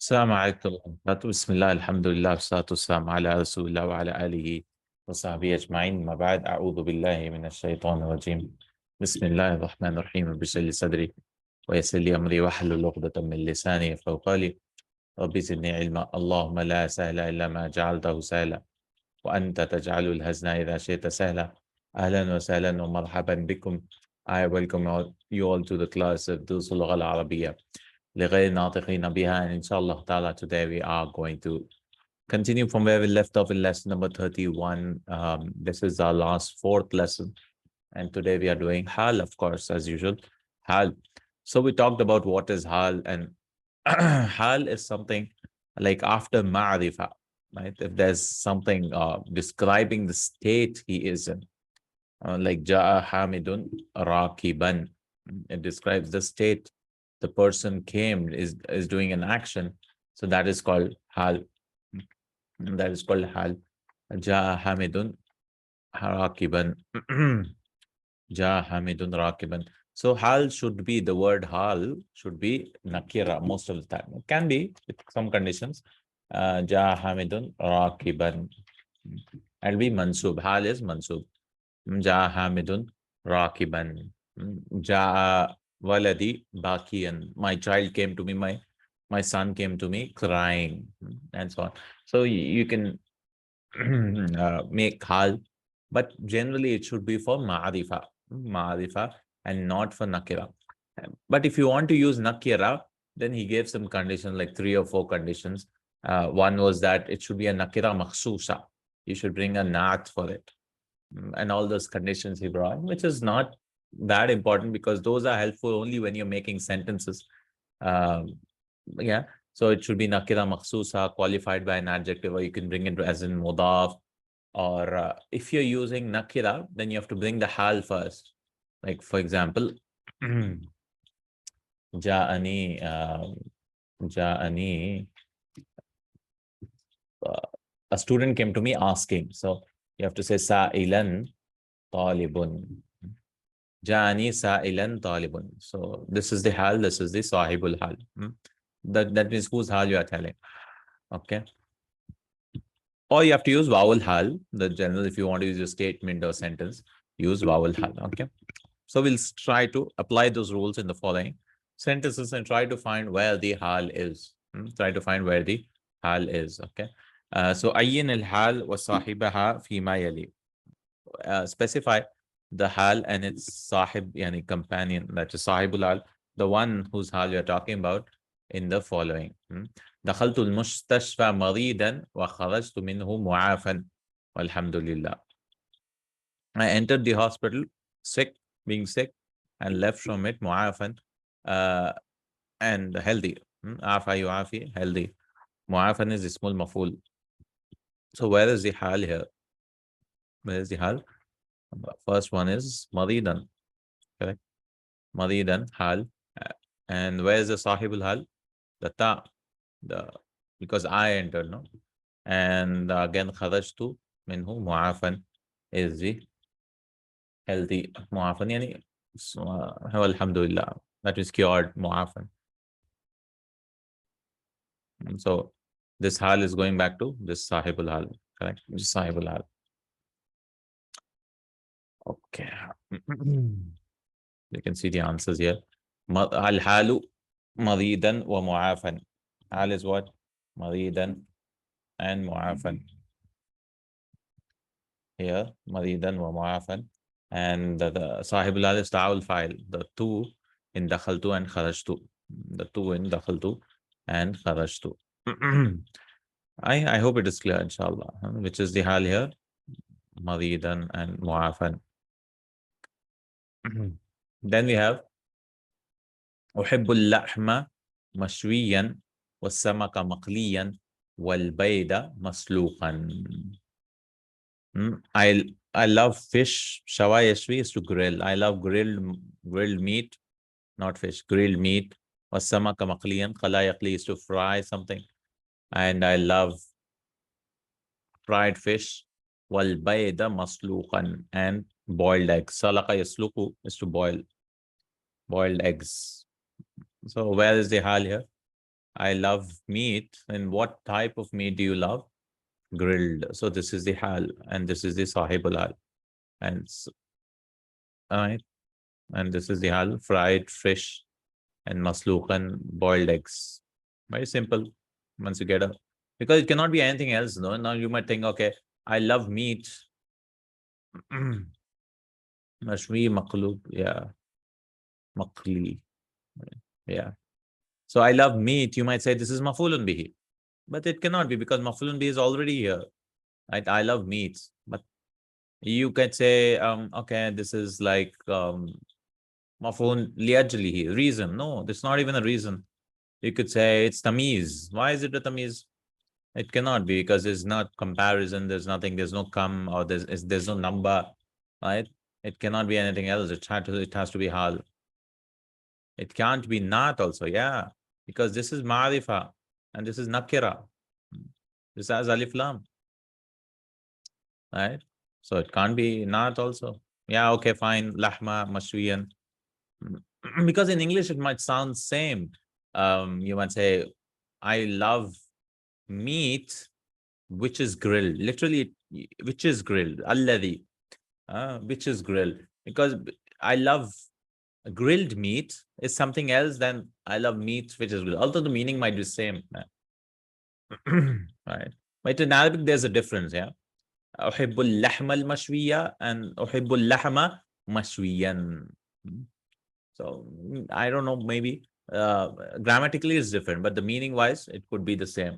السلام عليكم ورحمة الله وبركاته. بسم الله الحمد لله والصلاة والسلام على رسول الله وعلى آله وصحبه أجمعين. ما بعد، أعوذ بالله من الشيطان الرجيم. بسم الله الرحمن الرحيم. رب اشرح لي صدري ويسر لي أمري واحلل عقدة من لساني يفقهوا قولي. رب زدني علما. اللهم لا سهل إلا ما جعلته سهلا وأنت تجعل الحزن إذا شئت سهلا. أهلا وسهلا ومرحبا بكم. I welcome you all to the class of دروس اللغة العربية لغير ناطقين بها, and inshallah ta'ala today we are going to continue from where we left off in lesson number 31. This is our last fourth lesson, and today we are doing Haal, of course, as usual. Haal. So we talked about what is Haal, and Haal is something like after Ma'rifa, right? If there's something describing the state he is in, like Ja'a Hamidun Rakiban, it describes the state the person came, is doing an action, so that is called Hal. That is called Hal. Ja'a Hamidun Rakiban. Ja'a Hamidun Rakiban. So Hal should be, the word Hal should be Nakira most of the time. It can be with some conditions. Ja'a Hamidun Rakiban. It'll be Mansub. Hal is Mansub. Ja'a Hamidun Rakiban. Ja'a Waladi Bakiyan. My child came to me, my son came to me crying, and so on. So you can make Hal, but generally it should be for Ma'arifa, and not for Nakira. But if you want to use Nakira, then he gave some conditions, like 3 or 4 conditions. One was that it should be a Nakira Makhsusa. You should bring a Naat for it. And all those conditions he brought, which is not that important because those are helpful only when you're making sentences. Yeah, so it should be nakira makhsusa, qualified by an adjective, or you can bring it as in mudaf. Or if you're using nakira, then you have to bring the hal first. Like, for example, ja'ani, ja'ani, a student came to me asking. So you have to say sa'ilan talibun. Jani sa'ilan talibun. So this is the hal, this is the sahibul hal. That means whose hal you are telling. Okay. Or you have to use vowel hal, the general, if you want to use a statement or sentence, use vowel hal. Okay. So we'll try to apply those rules in the following sentences and try to find where the hal is. Try to find where the hal is. Okay. So ayyin al hal wa sahibaha fima yali. Specify the hal and its sahib, yani companion, that is sahibul hal, the one whose hal you're talking about, in the following. دخلت المستشفى مريضا وخرجت منه معافا والحمد لله. I entered the hospital sick, being sick, and left from it mu'afan, and healthy. Afa yu'afi, healthy. Mu'afan is ismul maful. So where is the hal here? Where is the hal? First one is maridan, correct? Maridan, hal. And where is the sahibul hal? The ta, because I entered, no? And again, kharajtu minhu mu'afan is the healthy. Mu'afan, yani, alhamdulillah, that is cured, mu'afan. So this hal is going back to this sahibul hal, correct? This sahibul hal. Okay. You can see the answers here. Al-halu maridan wa mu'afan. Hal is what? Maridan and mu'afan. Here, maridan wa mu'afan. And the sahibul hal is ta'ul fa'il. The two in dakhaltu and kharajtu. The two in dakhaltu and kharajtu. I hope it is clear, inshallah. Which is the hal here? Maridan and mu'afan. Then we have أحب اللحم مشويا والسمك مقليا والبيض مسلوقا. I love fish. Shawa yashwi is to grill. I love grilled meat, not fish, grilled meat. والسمك مقليا, qala yaqli is to fry something. And I love fried fish. والبيض مسلوقا, and boiled eggs. Salaka yasluku is to boil. Boiled eggs. So where is the hal here? I love meat. And what type of meat do you love? Grilled. So this is the hal, and this is the sahibul hal. And alright, and this is the hal, fried fish and masluqan, boiled eggs. Very simple. Once you get a, because it cannot be anything else. No, now you might think, okay, I love meat. Mashwi maklub, yeah, makli, yeah. So I love meat. You might say this is mafulun bihi, but it cannot be because mafulun bihi is already here. Right? I love meat, but you could say, okay, this is like mafulun liajlihi, reason. No, that's not even a reason. You could say it's tamiz. Why is it a tamiz? It cannot be because there's not comparison. There's nothing. There's no come or there's no number, right? It cannot be anything else. It has to be hal. It can't be not also, yeah, because this is ma'rifa and this is nakira. This has alif lam, right? So it can't be not also. Yeah, okay, fine. Lahma, mashwiyan. Because in English it might sound same. You might say, I love meat which is grilled. Literally, which is grilled. Alladhi, which is grilled. Because I love grilled meat is something else than I love meat which is grilled. Although the meaning might be the same. Right. But in Arabic, there's a difference, yeah. أحب اللحم المشوية and أحب اللحم مشويا. So I don't know, maybe grammatically it's different, but the meaning wise it could be the same.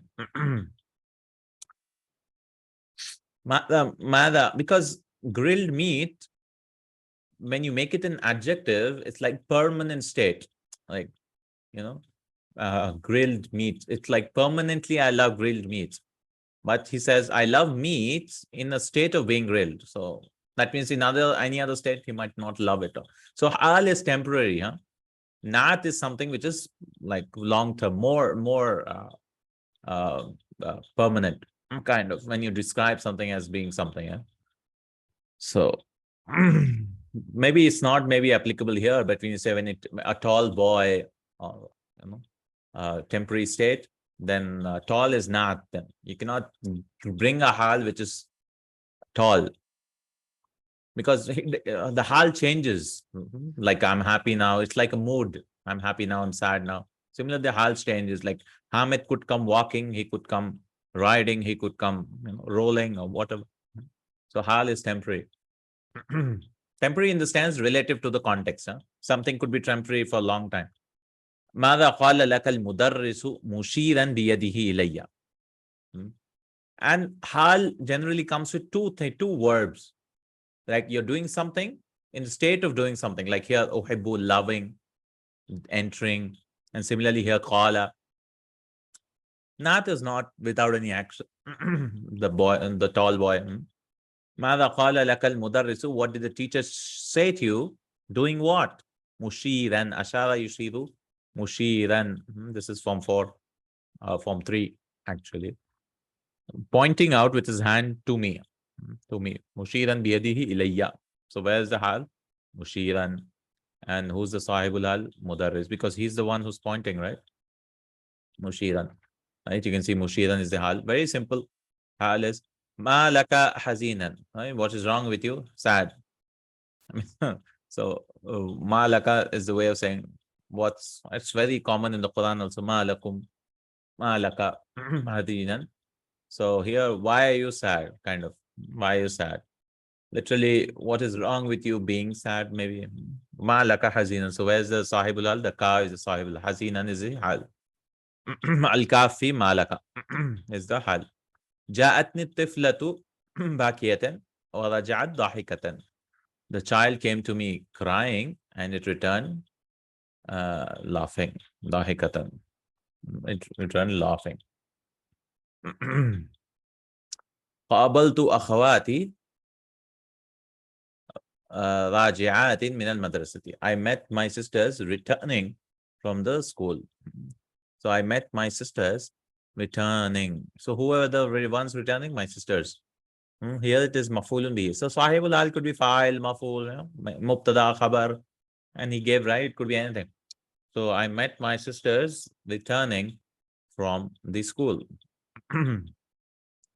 Because grilled meat, when you make it an adjective, it's like permanent state, like, you know, grilled meat. It's like permanently I love grilled meat. But he says, I love meat in a state of being grilled. So that means in any other state, he might not love it. So hal is temporary, huh? Nat is something which is like long term, more permanent, kind of, when you describe something as being something. Yeah? So maybe it's not maybe applicable here, but when you say a tall boy, or temporary state, then tall is not. Then you cannot bring a hal which is tall, because the hal changes. Like I'm happy now, it's like a mood. I'm happy now, I'm sad now. Similarly, the hal changes. Like Hamid could come walking, he could come riding, he could come rolling or whatever. So hal is temporary. Temporary in the sense relative to the context. Huh? Something could be temporary for a long time. ماذا قال لك المدرس مشيرا بيده إلي. And hal generally comes with two verbs. Like you're doing something in the state of doing something. Like here, uhibbu, loving, entering. And similarly here, qala. Nat is not without any action. The boy and the tall boy. ماذا قال لك المدرس? What did the teacher say to you? Doing what? مشيرا. أشار يشير. مشيرا. This is form 4. Form 3, actually. Pointing out with his hand to me. To me. Mushiran biyadihi ilayya. So where's the hal? Mushiran. And who's the sahibul hal? Mudarris. Because he's the one who's pointing, right? Mushiran. Right? You can see Mushiran is the hal. Very simple. Hal is ma laka hazinan. Right? What is wrong with you? Sad. So ma laka is the way of saying it's very common in the Quran also. Ma lakum. Ma laka hazinan. So here, why are you sad? Kind of, why are you sad? Literally, what is wrong with you being sad? Maybe. Ma laka hazinan. So where's the sahibul hal? The ka is the sahibul. Hazinan is the hal. Al kafi ma laka is the hal. جاءتني الطفلة باكية ورجعت ضاحكة. The child came to me crying and it returned laughing. ضاحكة. It returned laughing. قابلت أخواتي راجعات من المدرسة. I met my sisters returning from the school. So I met my sisters returning. So who are the ones returning? My sisters. Here it is mafulun bihi. So sahibul hal could be fa'il, maful, mubtada, khabar, and he gave, right? It could be anything. So I met my sisters returning from the school. So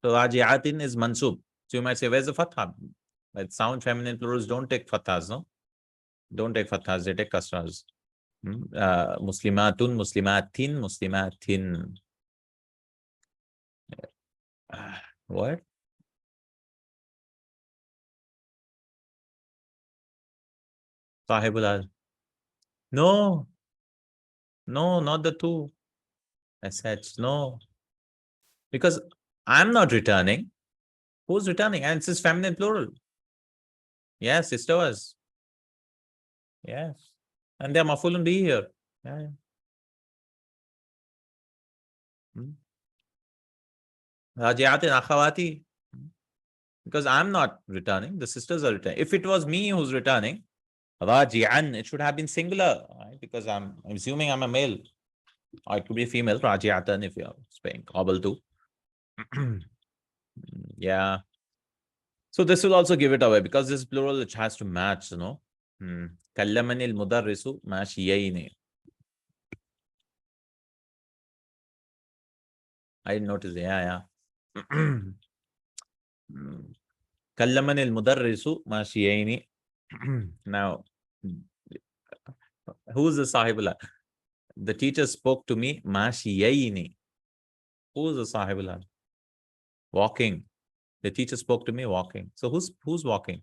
raji'atin is mansub. So you might say, where's the fatha? But sound feminine plurals don't take fathas, no? Don't take fathas, they take kasras. Muslimatun, muslimatin, muslimatin. What? Sahibul al. No, no, not the two. SH, no. Because I'm not returning. Who's returning? And it's feminine plural. Yes, sister was. Yes. And they're mafulun be here. Yeah. Rajiatin akhawati. Because I'm not returning, the sisters are returning. If it was me who's returning, raji'an, it should have been singular, right? Because I'm assuming I'm a male. Or it could be female, raji'atan, if you're speaking qabal too. Yeah. So this will also give it away because this plural which has to match, you know. Kallamani al-mudarrisu mashiyayni. I didn't notice. Yeah. Kallamani al-mudarrisu mashiyayni. Now, who's the sahibullah? The teacher spoke to me mashiyayni. Who's the sahibullah? Walking. The teacher spoke to me walking. So who's walking?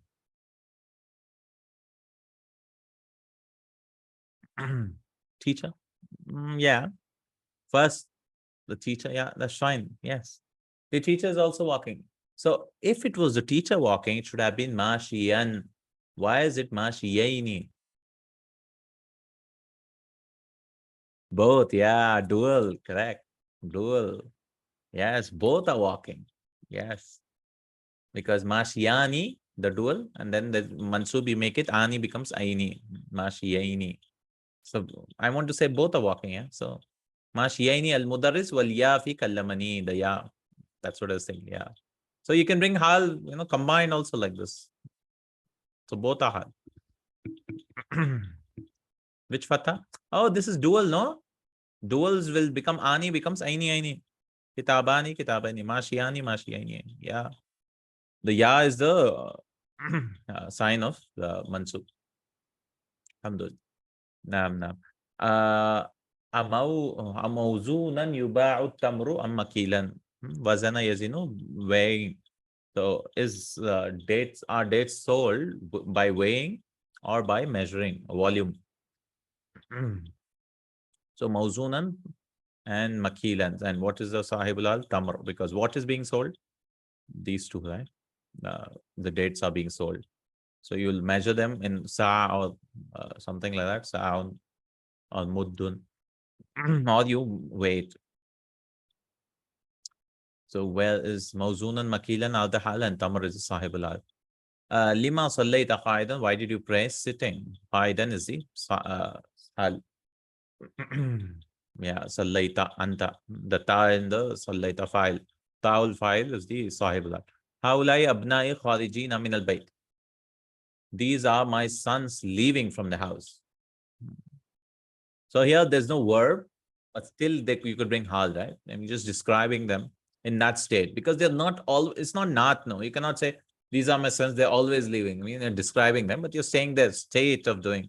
Teacher? Yeah. First, the teacher. Yeah, that's fine. Yes. The teacher is also walking. So if it was the teacher walking, it should have been mashiyan. Why is it mashiyayni? Both. Yeah. Dual. Correct. Dual. Yes. Both are walking. Yes. Because mashiyani, the dual, and then the mansub, you make it, ani becomes aini. Mashiyayni. So I want to say both are walking, yeah. So Mashiyaini al-mudarris wal ya fi kallamani, the ya. That's what I was saying, yeah. So you can bring hal, you know, combined also like this. So both are hal. Which fatha? Oh, this is dual, no? Duals will become ani, becomes aini. Kitabani, mashiyani, mashiyaini. Yeah. The ya is the sign of the mansub. Alhamdulillah. Naam. Amawzunan yuba'u tamru am makilan. Wazana yazinu, weighing. So are dates sold by weighing or by measuring volume? So mawzunan and makilan. And what is the sahibul al tamr? Because what is being sold? These two, right? The dates are being sold. So you'll measure them in sa or something like that, sa or muddun, or you wait. So where is mawzunan, makilan, al hal, and tamr is sahibul al. Lima sallayta qaidan, why did you pray sitting? Qaidan is the hal. Yeah, sallayta anta. The ta in the sallayta file. Ta'ul file is the sahibul al. Haulai abna'i kharijina min al bayt. These are my sons leaving from the house. So here there's no verb, but still you could bring hal, right? I'm just describing them in that state because they're not all, it's not not, no. You cannot say, these are my sons, they're always leaving. I mean, you're describing them, but you're saying their state of doing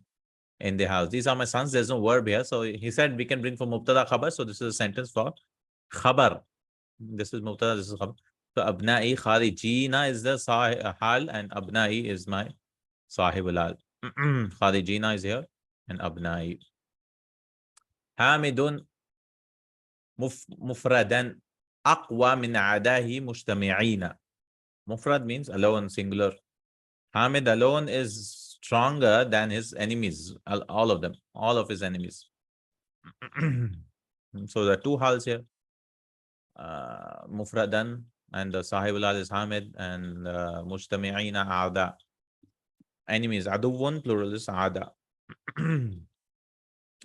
in the house. These are my sons, there's no verb here. So he said we can bring for mubtada khabar. So this is a sentence for khabar. This is mubtada, this is khabar. So abna'i kharijina is the hal and abna'i is my sahibul al. Kharijina is here and abna'i. Hamidun mufradan aqwa min adahi mujtami'ina. Mufrad means alone, singular. Hamid alone is stronger than his enemies, all of them, all of his enemies. So there are two hals here. Mufradan, and the sahibul al is Hamid, and mujtami'ina aada. Enemies, aduwun, plural is aada.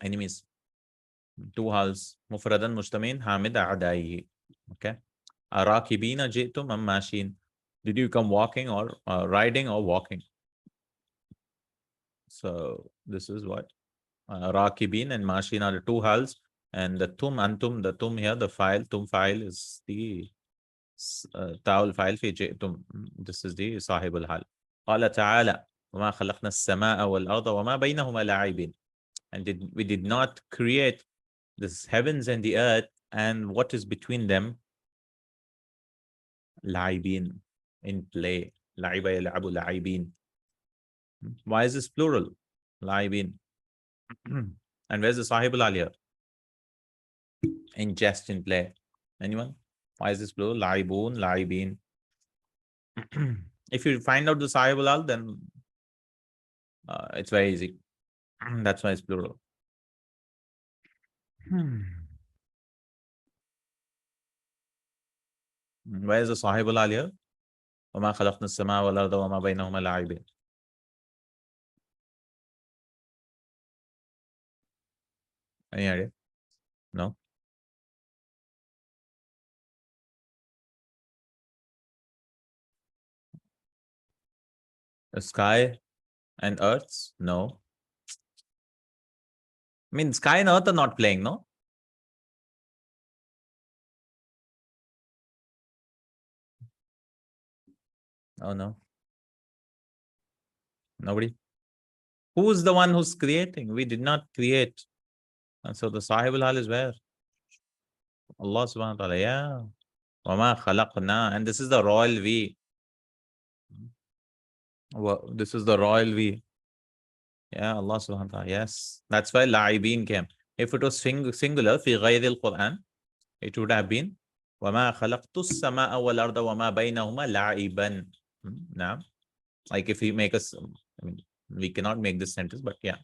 Enemies. Two hals. Mufradan mujtamin, Hamid a'daihi. Okay. Arakibina jitum am mashin. Did you come walking or riding or walking? So this is what Rakibin and mashin are the two hals. And the tum, antum, the tum here, the file, tum file is the ta'ul file fi ji'tum. This is the sahibul hal. قال تعالى وما خلقنا السماء والأرض وما بينهما لاعبين. And we did not create the heavens and the earth and what is between them لاعبين, in play. لعب يلعب لاعبين. Why is this plural? لاعبين. And where's the sahibul hal here? In jest, in play. Anyone? Why is this plural? Laibun, laibin. If you find out the sahibul hal, then it's very easy. That's why it's plural. Where is the sahibul hal here? وَمَا خَلَقْنَا السَّمَاءَ وَالْأَرْضَ وَمَا بَيْنَهُمَا لَاعِبِينَ. Any idea? No? The sky and earth? No. I mean, sky and earth are not playing, no? Oh, no. Nobody? Who's the one who's creating? We did not create. And so the sahibul hal is where? Allah subhanahu wa ta'ala. Yeah. وَمَا خَلَقْنَا. And this is the royal we. This is the royal we. Yeah, Allah subhanahu wa ta'ala. Yes. That's why la'ibin came. If it was singular, fi ghayri al-Quran, it would have been وَمَا خَلَقْتُ السَّمَاءَ وَالْأَرْضَ وَمَا بَيْنَهُمَا لَعِبًا. Now, like if we make us, I mean, we cannot make this sentence, but yeah,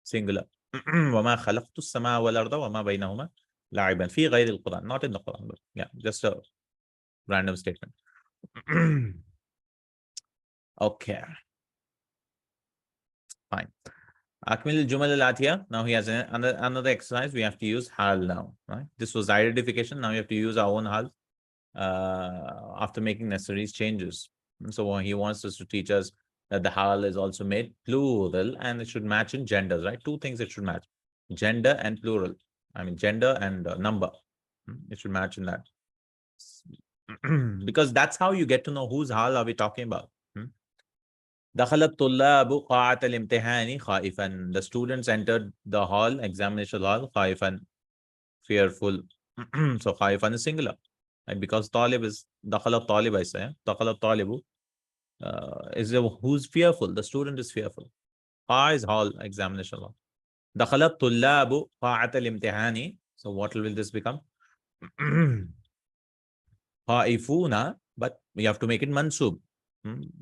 singular. وَمَا خَلَقْتُ السَّمَاءَ وَالْأَرْضَ وَمَا بَيْنَهُمَا لَعِبًا في غير القرآن. Not in the Quran, but yeah, just a random statement. Okay. Fine. Akmil al-Jumal al-Atiya. Now he has another exercise. We have to use Haal now. Right? This was identification. Now we have to use our own Haal after making necessary changes. And so he wants us to teach us that the Haal is also made plural and it should match in genders. Right? Two things it should match: gender and plural. I mean, gender and number. It should match in that. Because that's how you get to know whose Haal are we talking about. دخل الطلاب قاعة الامتحان خائفا. The students entered the hall, examination hall, خائفا, fearful. So خائفا is singular. And because طالب is دخل الطالب, I say, دخل الطالب is who's fearful. The student is fearful. قاع is hall, examination hall. دخل الطلاب قاعة الامتحان. So what will this become? خائفون, but we have to make it mansub.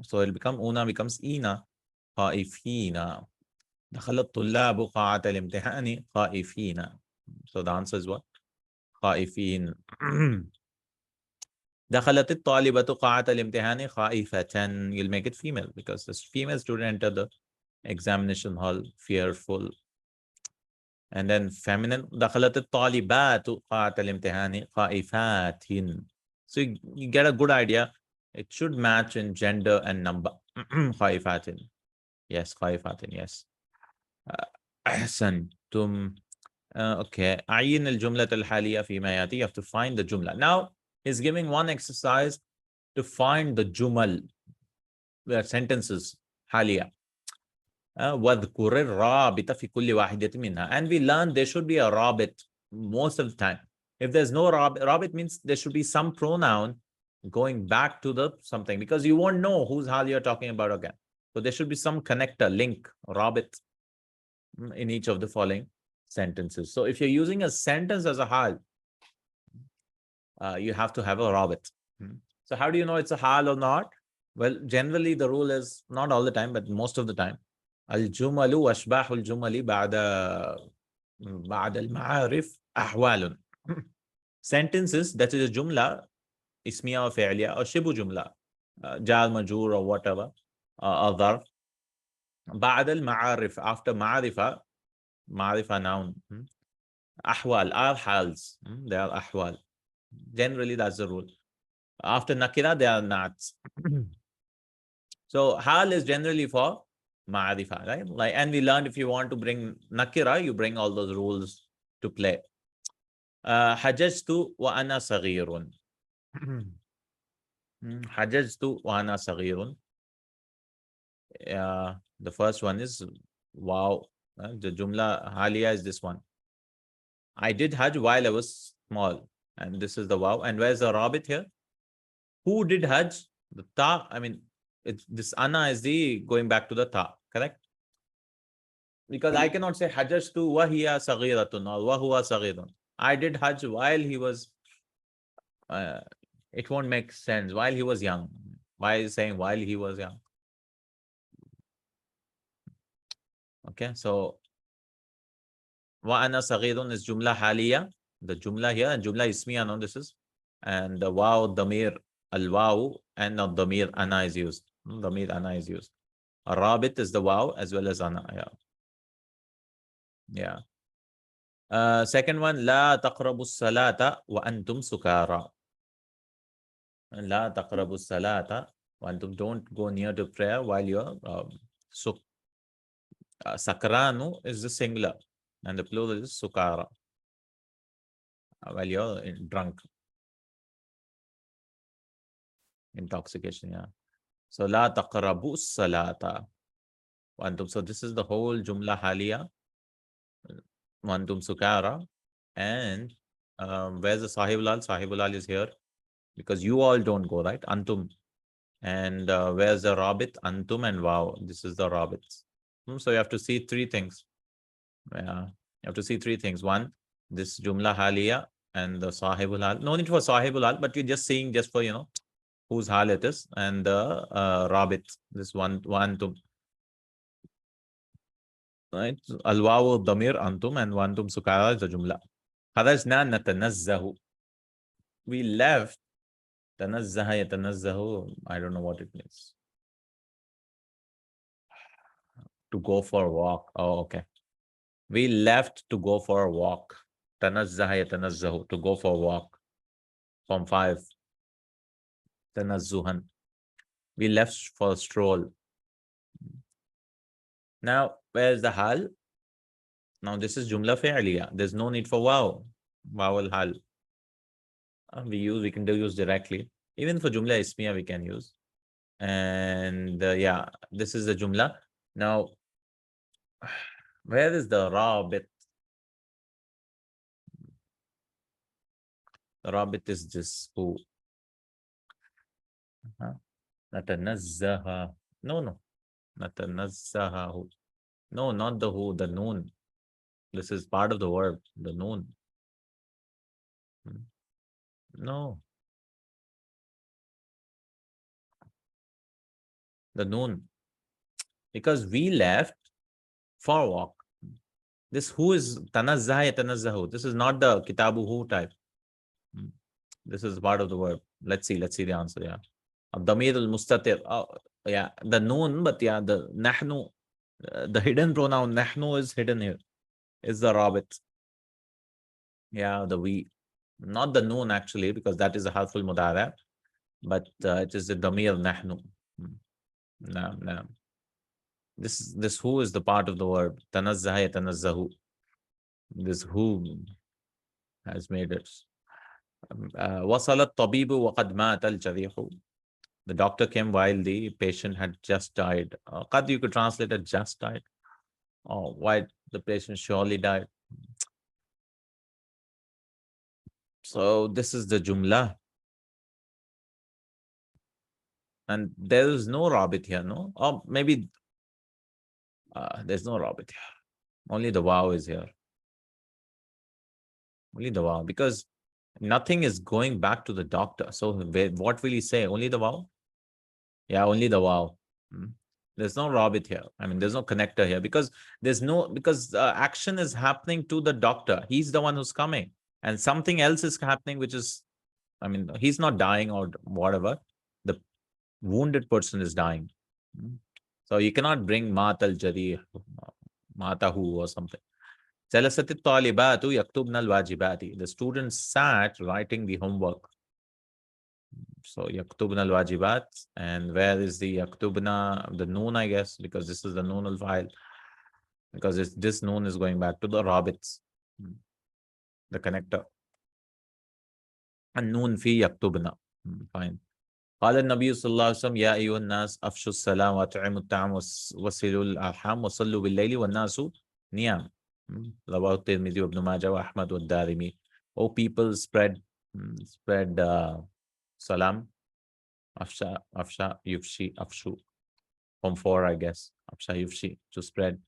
So it'll become una becomes ina. خائفين. دخل الطلاب قاعة الامتحان خائفين. So the answer is what? خائفين. دخلت الطالبة قاعة الامتحان خائفة. You'll make it female because this female student entered the examination hall fearful. And then feminine. دخلت الطالبات قاعة الامتحان خائفات. So you get a good idea. It should match in gender and number. خائفات. Yes, خائفات. Yes. أحسنتم. Okay. أعين الجملة الحالية فيما يأتي. You have to find the jumla. Now, he's giving one exercise to find the jumal, sentences, حالية. وَاذْكُرِ الرَّابِطَ فِي كُلِّ وَاحِدَةٍ مِنْهَا. And we learned there should be a rabit most of the time. If there's no rabit means there should be some pronoun going back to the something, because you won't know whose hal you're talking about again. So there should be some connector, link, rabit in each of the following sentences. So if you're using a sentence as a hal, you have to have a rabit. So how do you know it's a hal or not? Well, generally the rule is, not all the time, but most of the time, الجمل وأشباح الجمل بعد المعارف أحوال. Sentences, that is a jumla, ismiya or fi'liya or shibu jumla, jar majur or whatever, other. بعد المعارف, after ma'arifa, ma'arifa noun. Ahwal are hals. They are ahwal. Generally, that's the rule. After nakira, they are nats. So hal is generally for ma'arifa, right? Like, and we learned if you want to bring nakira, you bring all those rules to play. حججت وأنا صغير. حججت وأنا صغير. The first one is wow. The Jumla Halia is this one. I did Hajj while I was small. And this is the wow. And where's the Rabit here? Who did Hajj? The Ta, I mean, this Ana is the going back to the Ta, correct? Because I cannot say Hajjaj tu wahiya saghiratun or wahuwa saghirun. I did Hajj while he was, uh, it won't make sense. While he was young. Why is saying while he was young? Okay, so wa ana saghirun is Jumla Haliya. The Jumla here and Jumla Ismiya, no, this is. And the wow, Damir, al wow, and not Damir, Ana is used. Damir, Ana is used. Rabit is the wow as well as Ana. Yeah. Yeah. Second one, لا تقربوا الصلاة وأنتم سكارى. لا تقربوا الصلاة وأنتم, don't go near to prayer while you're sakranu is the singular and the plural is sukara, while you're drunk, intoxication. Yeah. So لا تقربوا الصلاة وأنتم. So this is the whole Jumla Haliya. وأنتم سكارى. And where's the Sahibul Al? Sahibul Al is here because you all don't go, right? Antum. And where's the Rabit? Antum and wow. This is the Rabit. So you have to see three things. You have to see three things. One, this Jumla Haliya and the Sahibul Hal. No need for Sahibul Hal, but you're just seeing just for, whose Hal it is. And the Rabit, this one Antum. Right? Al-Wawu Damir Antum and Wantum Sukara is the Jumla. Kharajna natanazzahu. We left. Tanazzaha yatanazzahu. I don't know what it means. To go for a walk. Oh, okay. We left to go for a walk. Tanazzaha yatanazzahu. To go for a walk. From 5. Tanazzuhan. We left for a stroll. Now, where's the hal? Now, this is Jumla Fi'liya. There's no need for wow. Wow al-hal. We can use directly. Even for Jumla Ismiya, we can use. And yeah, this is the Jumla. Now, where is the Rabit? The Rabit is this who. Natanazzaha. No. Natanazzaha. No, not the who, the noon. This is part of the verb, the noon. No. The noon. Because we left for a walk. This who is tanazzaha yatanazzahu. This is not the kitabu who type. This is part of the verb. Let's see the answer. Yeah. Damir al-mustatir. Yeah, the noon, but yeah, the nahnu, the hidden pronoun nahnu is hidden here. Is the rabit. Yeah, the we. Not the noon actually, because that is a harful mudara, but it is the damir nahnu. No. This who is the part of the verb. Tanazzaha yatanazzahu. This who has made it. وصل الطبيب وقد مات الجريح. The doctor came while the patient had just died. Qad, you could translate it just died. Oh, why the patient surely died. So this is the Jumla. And there is no Rabit here, no? Or maybe there's no Rabit here. Only the wow is here. Only the wow. Because nothing is going back to the doctor. So what will he say? Only the wow? Yeah, only the wow. There's no Rabit here. I mean, there's no connector here because action is happening to the doctor. He's the one who's coming. And something else is happening, which is, I mean, he's not dying or whatever. The wounded person is dying. So you cannot bring Matal Jadi, Matahu or something. The students sat writing the homework. So yaktubna al-wajibat. And where is the yaktubna? The noon, I guess, because this is the noon al-fa'il. Because this noon is going back to the rabits, the connector. النون في يكتبن. Fine. قال النبي صلى الله عليه وسلم يا أيها الناس أفشوا السلام وأطعموا الطعام وصلوا الأرحام وصلوا بالليل والناس نيام. رواه الترمذي وابن ماجه وأحمد والدارمي. O people, spread salam. Afsha yufshi afshu. From four, I guess. Afsha yufshi, to spread.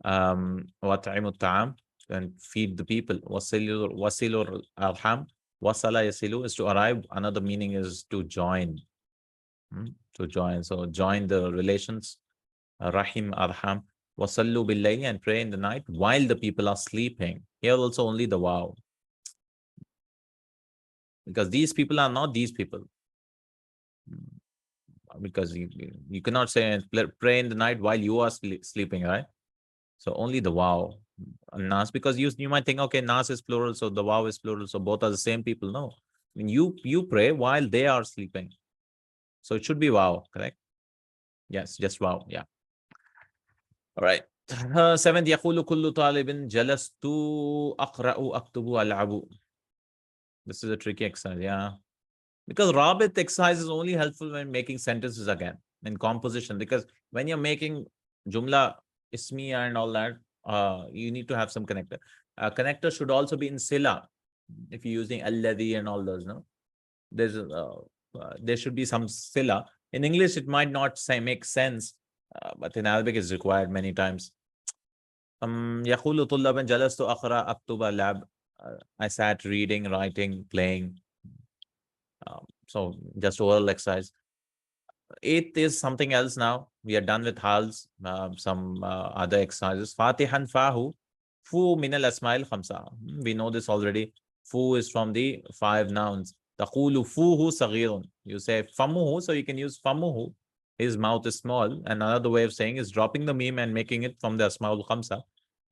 وأطعموا الطعام, and feed the people. وصلوا الأرحام. Wasala yasilu is to arrive. Another meaning is to join. To join. So join the relations. Rahim arham. Wasallu billayli, and pray in the night while the people are sleeping. Here also only the wow. Because these people are not these people. Because you cannot say pray in the night while you are sleeping, right? So only the wow. Nas, because you might think, okay, Nas is plural, so the wow is plural, so both are the same people. No. I mean, you pray while they are sleeping. So it should be wow, correct? Yes, just wow. Yeah. All right. Seventh, يقول كل طالب جلست أقرأ أكتب ألعب. This is a tricky exercise, yeah. Because Rabit exercise is only helpful when making sentences again in composition. Because when you're making Jumla, Ismi, and all that, you need to have some connector. Connector should also be in Sila. If you're using Alladhi and all those, no? There should be some Sila. In English, it might not make sense, but in Arabic, it's required many times. يقول طلابا جلست أقرأ أكتب ألعب. I sat reading, writing, playing. So just oral exercise. Eighth is something else now. We are done with Hals, some other exercises. Fatihan Fahu, Fu min al Asma-ul-Khamsa. We know this already. Fu is from the 5 nouns. Taqulu fuhu saghirun. You say famuhu, so you can use famuhu. His mouth is small. And another way of saying is dropping the meme and making it from the Asma-ul-Khamsa.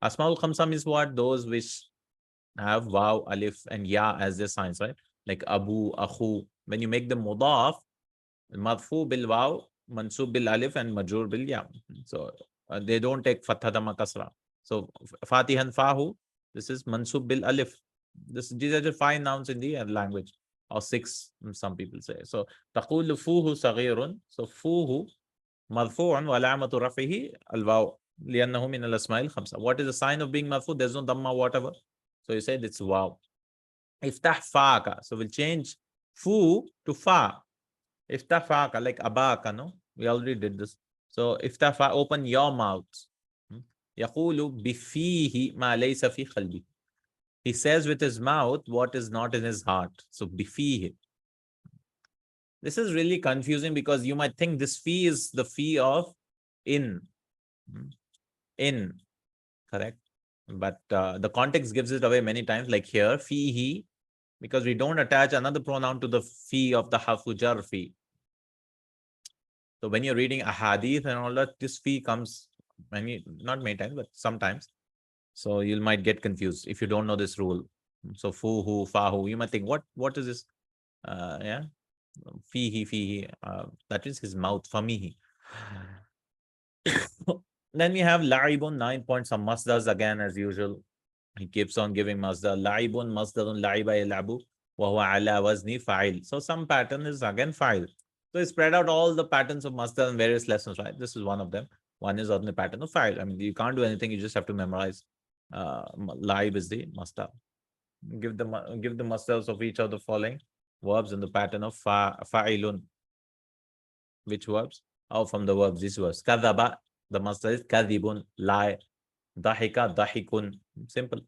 Asma-ul-Khamsa means what? Those which have waw, alif, and ya as their signs, right? Like abu, akhu. When you make them mudaf, marfu bil waw, mansub bil alif, and majrur bil ya. So they don't take fatha dhamma kasra. So fatihan fahu, this is mansub bil alif. These are the 5 nouns in the language, or 6, some people say. So taqulu fuhu saghirun. So fuhu marfu'un wa alamatu rafihi al waw li'annahu min al asma'il khamsa. What is the sign of being marfu? There's no dhamma, whatever. So you said it's wow. Iftah faaka. So we'll change fu to fa. Iftah faaka, like abaka, no? We already did this. So iftah fa, open your mouth. Yaqulu bifihi ma laysa fi qalbi. He says with his mouth what is not in his heart. So bifihi. This is really confusing because you might think this fee is the fee of in. In. Correct? But the context gives it away many times, like here, fihi, because we don't attach another pronoun to the fee of the harfu jar fee. So when you're reading a hadith and all that, this fee comes not many times, but sometimes. So you might get confused if you don't know this rule. So fuhu, fahu, you might think, what is this? Yeah, fihi, that is his mouth, famihi. Then we have la'ibun, 9 points, some masdars again as usual. He keeps on giving masdar. La'ibun, masdarun, la'iba yal'abu, wa huwa ala wazni fa'il. So some pattern is again fa'il. So he spread out all the patterns of masdar in various lessons, right? This is one of them. One is on the pattern of fa'il. I mean, you can't do anything. You just have to memorize. La'ib is the masdar. Give the masdars of each of the following verbs in the pattern of fa'ilun. Which verbs? Oh, from the verbs, these verbs. Kadhaba, the masdar is kadhibun, lie. Dahika, dahikun. Simple.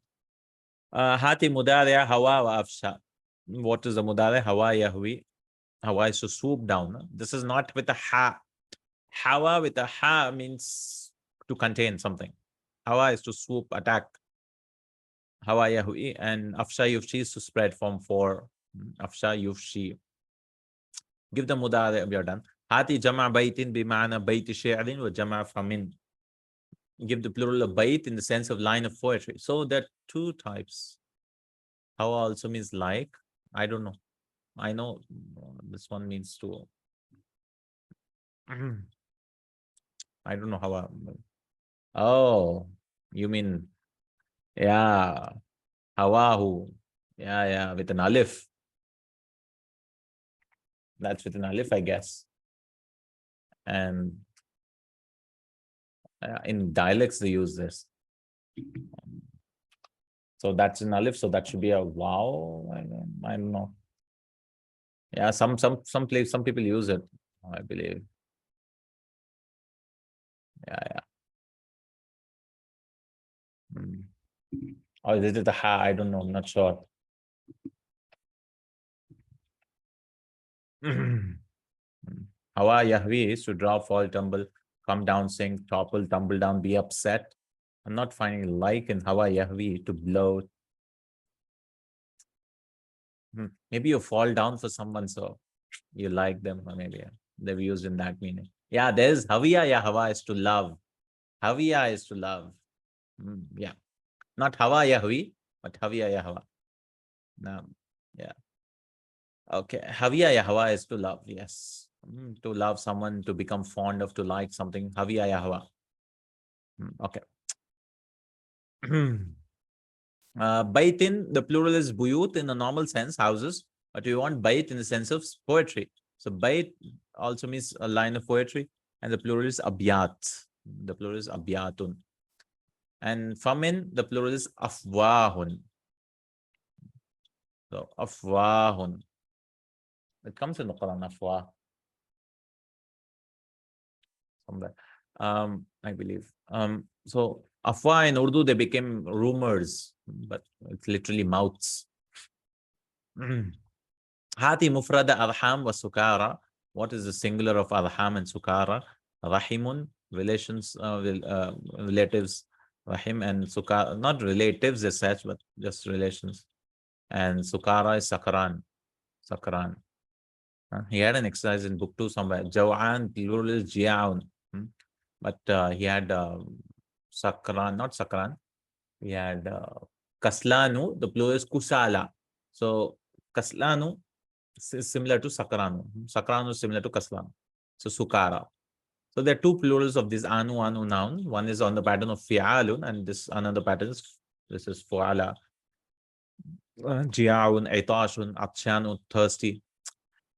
Hati mudari'a hawa wa afsha. What is the mudari'a? Hawa yahwi. Hawa is to swoop down. This is not with a ha. Hawa with a ha means to contain something. Hawa is to swoop, attack. Hawa yahwi. And afsha yufshi is to spread from 4. Afsha yufshi. Give the mudari'a, we are done. Hati jama' baytin bima'ana bayti shi'rin wa jama' famin. Give the plural of bayt in the sense of line of poetry. So there are 2 types. Hawa also means like. I don't know. I know this one means to. I don't know how. Oh, you mean, yeah, hawahu. Yeah, with an alif. That's with an alif, I guess. And in dialects, they use this. So that's an alif, so that should be a wow. I don't know. Yeah, some people use it, I believe. Yeah. Or is it a ha? I don't know. I'm not sure. Hawa Yahwi is to drop, fall, tumble, come down, sink, topple, tumble down, be upset. I'm not finding like in Hawa Yahwi to blow. Maybe you fall down for someone, so you like them, or maybe they've used in that meaning. Yeah, there's Hawiya ya Hawa is to love. Hawiya is to love. Yeah. Not Hawa Yahwi, but Hawiya ya Hawa. No. Yeah. Okay. Hawiya ya Hawa is to love. Yes. To love someone, to become fond of, to like something. Hawiya ya Hawa. Okay. Baitin, the plural is buyut in a normal sense, houses, but we want bait in the sense of poetry. So bait also means a line of poetry, and the plural is abyat. The plural is abyatun. And famin, the plural is afwahun. So afwahun. It comes in the Quran, afwah. Somewhere. I believe. So afwah in Urdu, they became rumors, but it's literally mouths. Hati mufrada adham wa sukara. What is the singular of adham and sukara? Rahimun, relations, relatives. Rahim and sukara, not relatives as such, but just relations. And sukara is sakran. Sakran. He had an exercise in book 2 somewhere. Jawan, plural is jiaun. But he had sakran, not sakran. He had kaslanu, the plural is kusala. So kaslanu is similar to sakranu. Sakranu is similar to kaslanu. So sukara. So there are two plurals of this anu noun. One is on the pattern of fi'alun, and this another pattern is this is fu'ala. Jiaun, itashun, atshanu, thirsty.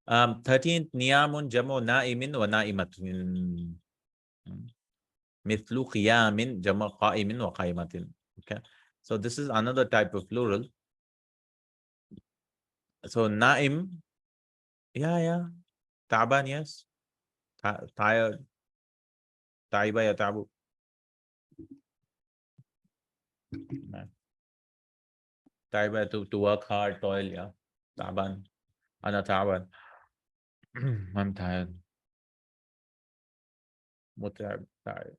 13th, niyamun jamu na'imin wa na'imatin. Mithlu qiyamin jamu qa'imin wa qa'imatin. Okay. So this is another type of plural. So na'im, yeah. Taban, yes. Tired. Taiba ya tabu. Taiba to work hard, toil, yeah. Taban. Ana taban. I'm tired. Mutab, tired.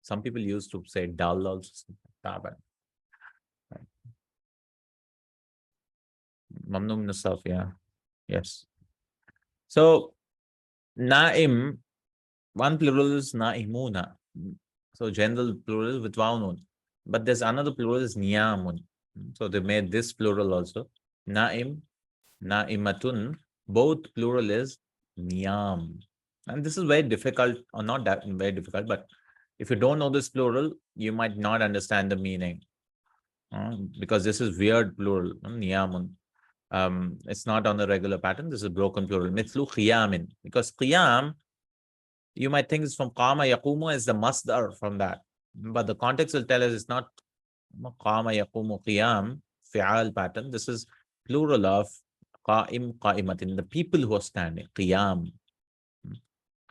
Some people used to say dull also. Taban. Mamnum nusaf, yeah. Yes. So na'im, one plural is na'imuna. So general plural with wawnun. But there's another plural is niyamun. So they made this plural also. Na'im, na'imatun, both plural is niyam. And this is very difficult, or not that very difficult, but if you don't know this plural, you might not understand the meaning. Because this is weird plural, niyamun. It's not on the regular pattern. This is broken plural. Mithlu qiyamin. Because qiyam, you might think it's from qama yaqumu is the masdar from that. But the context will tell us it's not qama yaqumu qiyam, fi'al pattern. This is plural of qa'im, qa'imatin, the people who are standing. Qiyam.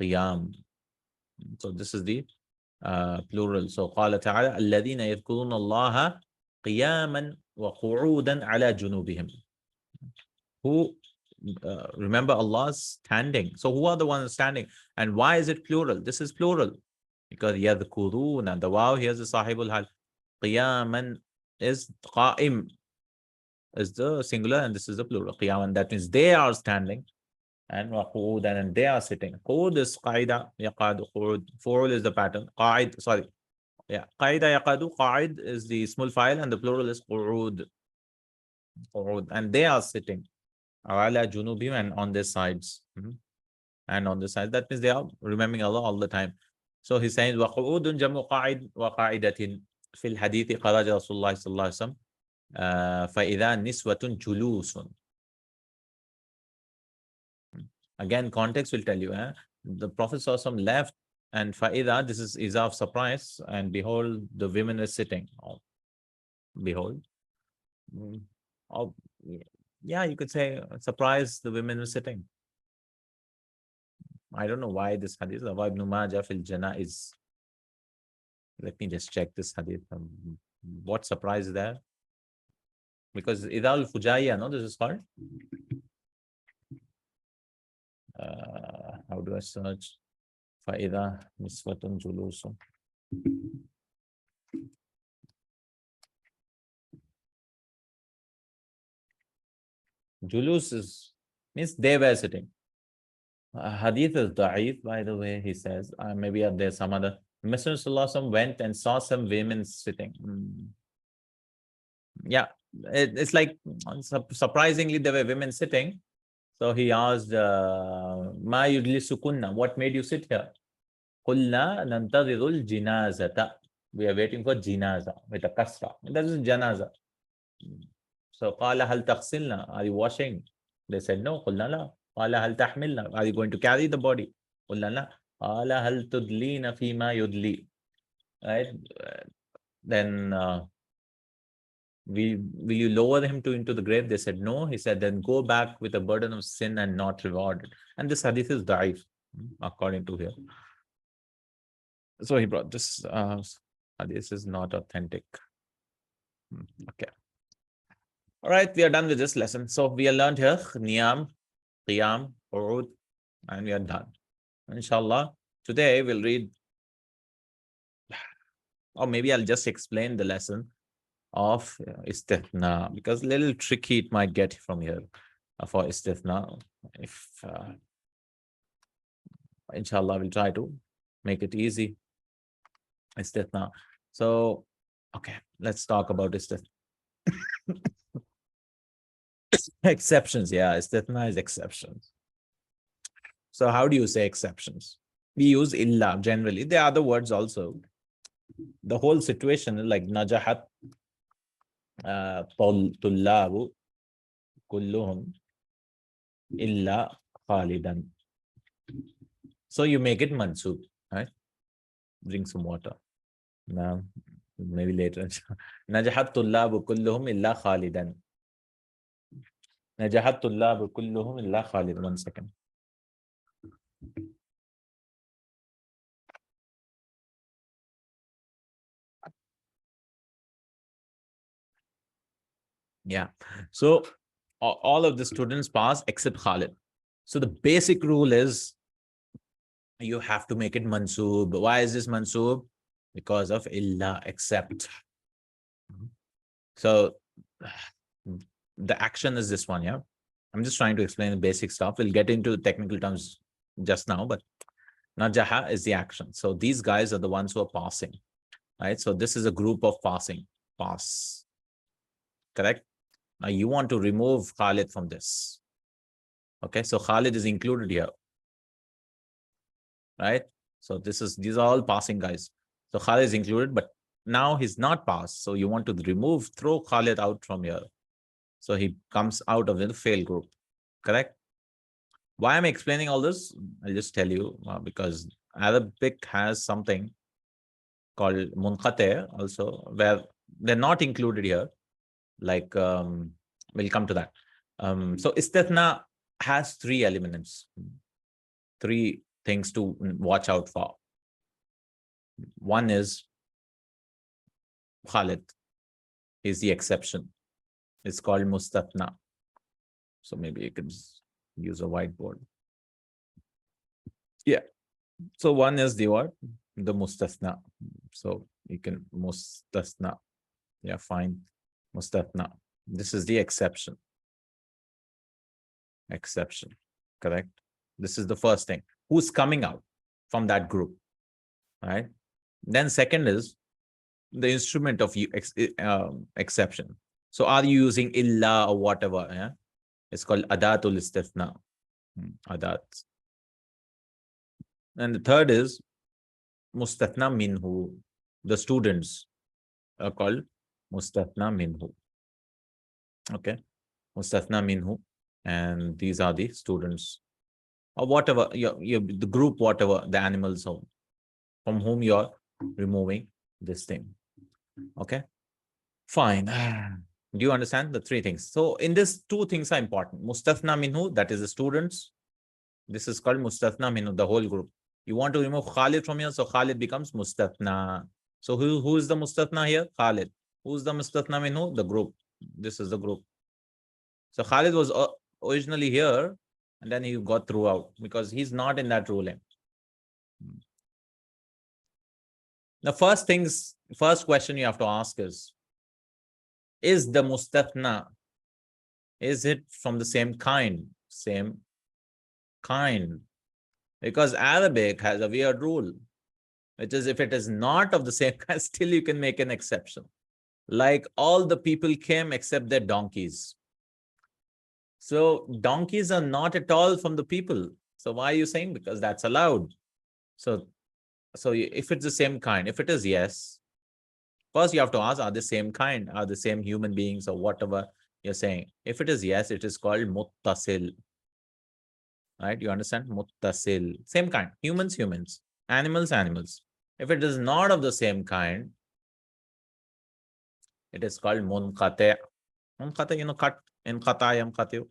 Qiyam. So this is the plural. So قال تعالى الذين يذكرون الله قياما وقعودا على جنوبهم. Who remember Allah's standing. So who are the ones standing? And why is it plural? This is plural. Because يذكرون, the wow here's the sahibul hal. Qiyaman is qa'im is the singular and this is the plural. Qiyaman, that means they are standing. And waqudan, and they are sitting. Qud is qaida, yaqadu, qud. Fu'ul is the pattern. Qa'id, sorry. Yeah, qaida, yaqadu, qa'id is the small file and the plural is qu'ud. And they are sitting. Ala junubim, and on their sides. And on the sides. That means they are remembering Allah all the time. So he's saying, وَقُعُودٌ جَمُّ قَاعِدٍ وَقَاعِدَةٍ فِي الْحَدِيثِ خَرَجَ رَسُولُ اللَّهِ صلى الله عليه وسلم فَإِذَا نِسْوَةٌ جُلُوسٌ. Again, context will tell you. The Prophet ﷺ left, and fa'ida, this is iza of surprise, and behold, the women were sitting. Oh, behold. Oh, yeah, you could say surprise, the women were sitting. I don't know why this hadith, ibn Majah fil janaiz. Let me just check this hadith. What surprise is there? Because idal fujaiya, no, this is called. How do I search? Fa'ida niswatun julusum. Julus means they were sitting. Hadith is da'if, by the way, he says. Maybe there's some other. Messenger Sallallahu went and saw some women sitting. Yeah, it's like surprisingly there were women sitting. So he asked, Ma yudlisukunna, what made you sit here? Qulna nantadhirul jinazata. We are waiting for jinaza with a kasra. That is janaza. So qala hal taghsilna, are you washing? They said no. Qulna la. Qala hal tahmilna, are you going to carry the body? Qulna la. Qala hal tudlina fima yudli. Right? Then will you lower him into the grave? They said no. He said, then go back with a burden of sin and not rewarded. And this hadith is da'if, according to here. So he brought this hadith is not authentic. Okay. All right, we are done with this lesson. So we have learned here niyam, qiyam, urud, and we are done. Inshallah, today we'll read, or maybe I'll just explain the lesson of istithna, because a little tricky it might get from here for istithna. If inshallah, we'll try to make it easy. Istithna. So, okay, let's talk about istithna. Exceptions, yeah, istithna is exceptions. So how do you say exceptions? We use illa generally. There are other words also. The whole situation is like najahat tullabu kulluhum illa khalidan. So you make it mansub, right? Drink some water. Now, maybe later. Najahat tullabu kulluhum illa khalidan. Najahat tullabu kulluhum illa khalidan. 1 second. Yeah. So all of the students pass except Khalid. So the basic rule is you have to make it mansoob. Why is this mansoob? Because of illa, except. So the action is this one, yeah. I'm just trying to explain the basic stuff. We'll get into technical terms just now, but najaha is the action. So these guys are the ones who are passing, right? So this is a group of passing, pass. Correct? Now you want to remove Khalid from this. Okay, so Khalid is included here. Right? So these are all passing guys. So Khalid is included, but now he's not passed. So you want to throw Khalid out from here. So he comes out of the fail group. Correct? Why am I explaining all this? I'll just tell you because Arabic has something called munqati also, where they're not included here. Like we'll come to that. So istithna has 3 elements, 3 things to watch out for. One is Khalid is the exception. It's called mustathna. So maybe you can use a whiteboard. Yeah. So one is the what? The mustathna. So you can mustathna. Yeah, fine. Mustathna. This is the exception. Exception. Correct. This is the first thing. Who's coming out from that group? Right. Then second is the instrument of exception. So are you using illa or whatever? Yeah? It's called adatul istithna. Adat. And the third is mustathna minhu. The students are called mustathna minhu. Okay. Mustathna minhu. And these are the students or whatever, the group, whatever, the animals from whom you're removing this thing. Okay, fine. Do you understand the three things? So in this, two things are important. Mustathna minhu, that is the students. This is called Mustathna minhu, the whole group. You want to remove Khalid from here, so Khalid becomes Mustathna. So who is the Mustathna here? Khalid. Who's the Mustathna minhu? The group. This is the group. So Khalid was originally here, and then he got thrown out because he's not in that ruling. The first question you have to ask is the Mustathna, is it from the same kind? Same kind. Because Arabic has a weird rule, which is if it is not of the same kind, still you can make an exception. Like all the people came except their donkeys. So donkeys are not at all from the people. So why are you saying? Because that's allowed. So if it's the same kind, if it is yes, first you have to ask, are the same kind? Are the same human beings or whatever you're saying? If it is yes, it is called muttasil. Right? You understand? Muttasil. Same kind. Humans, humans. Animals, animals. If it is not of the same kind, it is called munqati'. Munqati', cut. Inqata' yanqati'.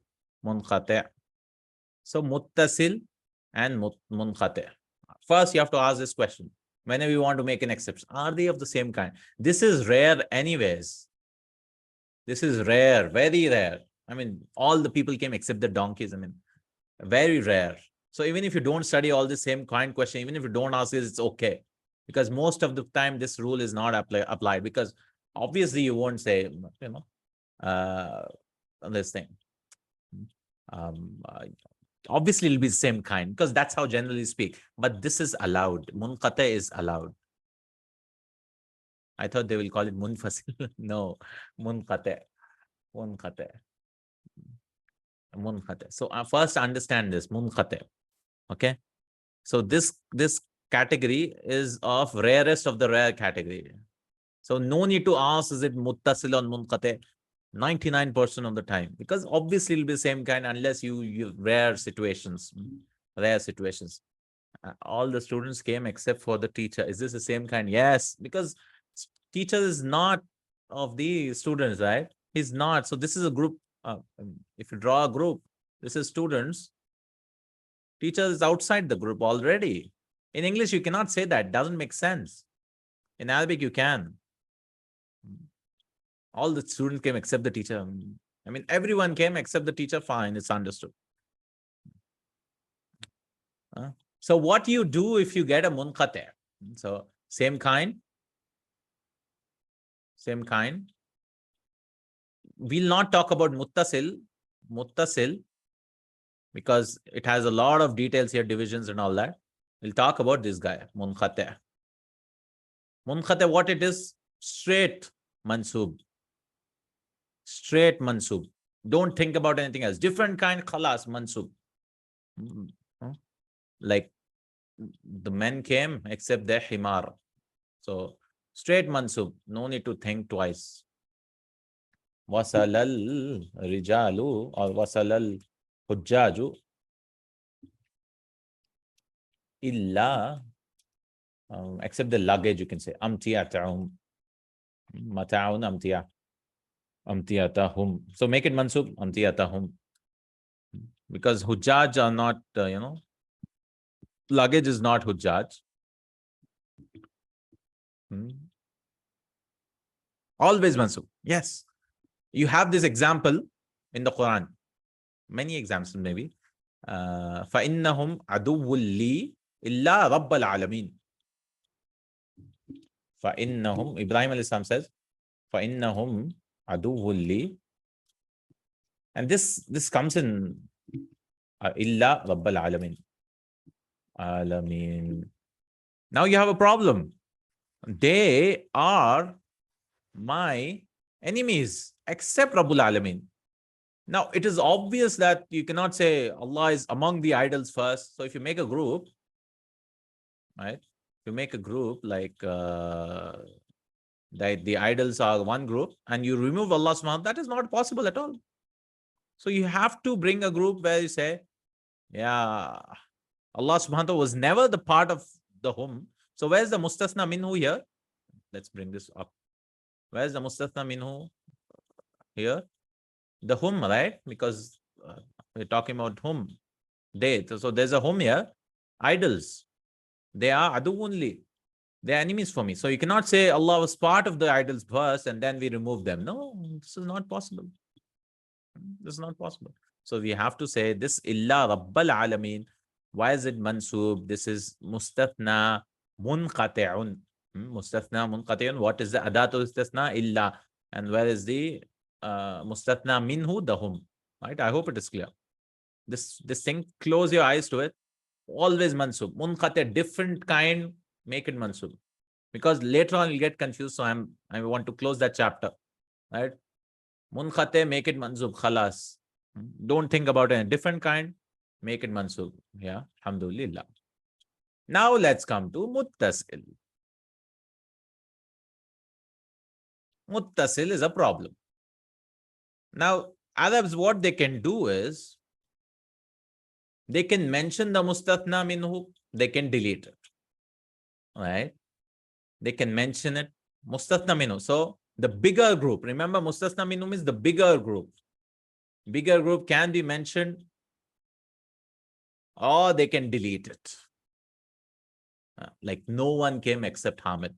Munqati'. So muttasil and munqati'. First, you have to ask this question. Whenever you want to make an exception, are they of the same kind? This is rare anyways. This is rare, very rare. I mean, all the people came except the donkeys. I mean, very rare. So even if you don't study all the same kind question, even if you don't ask this, it's okay. Because most of the time, this rule is not applied. Because obviously, you won't say, this thing. Obviously, it'll be the same kind because that's how generally speak. But this is allowed. Munqati is allowed. I thought they will call it munfasil. No, munqati. Munqati. Munqati. So first understand this, munqati. Okay. So this category is of rarest of the rare category. So no need to ask, is it muttasil or munqati? 99% of the time, because obviously it'll be the same kind unless you rare situations. All the students came except for the teacher. Is this the same kind? Yes, because teacher is not of the students, right? He's not. So this is a group. If you draw a group, this is students. Teacher is outside the group already. In English, you cannot say that. Doesn't make sense. In Arabic, you can. All the students came except the teacher. I mean, everyone came except the teacher. Fine, it's understood. So what you do if you get a munqati'? So same kind. Same kind. We'll not talk about muttasil, because it has a lot of details here, divisions and all that. We'll talk about this guy, munqati'. Munqati', what it is? Straight mansub. Straight mansub. Don't think about anything else. Different kind, khalas, mansub. Like the men came except their himar. So straight mansub. No need to think twice. Wasalal rijalu or wasalal hujjaju illa, except the luggage, you can say amtiyatahum, mata'un amtiyah. Amtiyatahum. So make it mansub, amtiyatahum. Because hujjaj are not, luggage is not hujjaj. Always mansub. Yes. You have this example in the Quran. Many examples maybe. فَإِنَّهُمْ عَدُوٌّ لِّي إِلَّا رَبَّ الْعَالَمِينَ. فَإِنَّهُمْ, Ibrahim alayhi salam says, فَإِنَّهُمْ عَدُوٌّ لِّي. And this comes in إِلَّا رَبَّ الْعَالَمِينَ. Now you have a problem. They are my enemies except Rabbul Alameen. Now it is obvious that you cannot say Allah is among the idols first. So if you make a group, right? If you make a group like that the idols are one group and you remove Allah subhanahu, that is not possible at all. So you have to bring a group where you say Yeah. Allah subhanahu wa ta'ala was never the part of the hum. So where's the mustasna minhu here? Let's bring this up. Where's the mustasna minhu here? The hum, right? Because we're talking about hum. They. So there's a hum here. Idols. They are adu only. They are enemies for me. So you cannot say Allah was part of the idols first and then we remove them. No, this is not possible. This is not possible. So we have to say this illa rabbal alameen. Why is it mansub? This is mustathna munqati'un. Mustathna munqati'un. What is the adatul istithna? Illa. And where is the mustathna minhu? The hum. Right? I hope it is clear. This thing, close your eyes to it. Always mansub. Munqati', different kind, make it mansub. Because later on you'll get confused. So I want to close that chapter. Right? Munqati', make it mansub. Khalas. Don't think about it. Different kind, make it mansub. Yeah. Alhamdulillah. Now let's come to muttasil. Muttasil is a problem. Now, Arabs, what they can do is they can mention the mustathna minhu, they can delete it. Right? They can mention it. Mustathna minhu. So the bigger group, remember mustathna minhu is the bigger group. Bigger group can be mentioned or they can delete it. Like no one came except Hamid.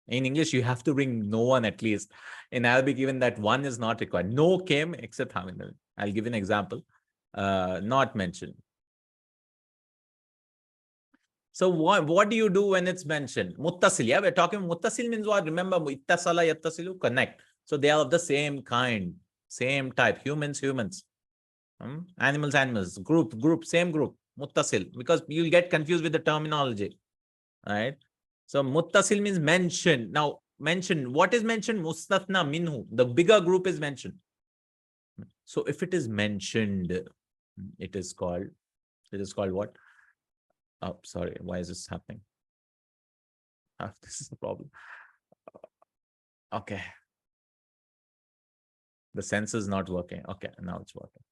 In English, you have to bring no one at least. In Arabic, even that one is not required. No came except Hamid. I'll give you an example. Not mentioned. So what do you do when it's mentioned? Muttasil. Yeah, we're talking muttasil means what? Remember, ittasala yattasilu, connect. So they are of the same kind, same type. Humans. Animals. Group, same group. Muttasil. Because you'll get confused with the terminology. Right? So muttasil means mentioned. Now, mentioned. What is mentioned? Mustathna minhu. The bigger group is mentioned. So if it is mentioned, it is called what? Oh, sorry. Why is this happening? This is the problem. Okay. The sensor is not working. Okay, now it's working.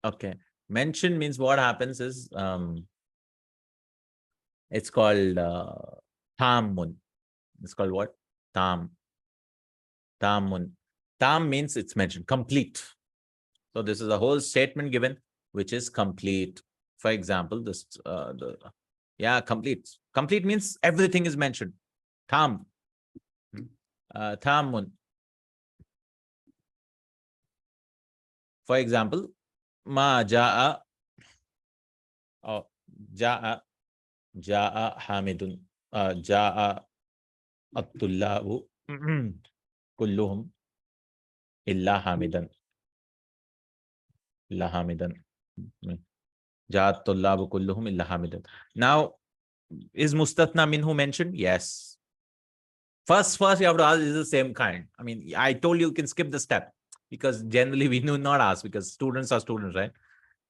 Okay. Mention means what happens is it's called tamun. It's called what? Tamun. Tam means it's mentioned. Complete. So this is a whole statement given which is complete. For example, this complete. Complete means everything is mentioned. Tam. Tamun. For example, ma ja'a. Oh, ja'a Hamidun. Ja'a at-tullabu kulluhum illa Hamidan. Illa Hamidan. Ja'a at-tullabu kulluhum illa Hamidan. Now, is mustathna minhu mentioned? Yes. First, you have to ask, is the same kind. I mean, I told you can skip the step because generally we do not ask because students are students, right?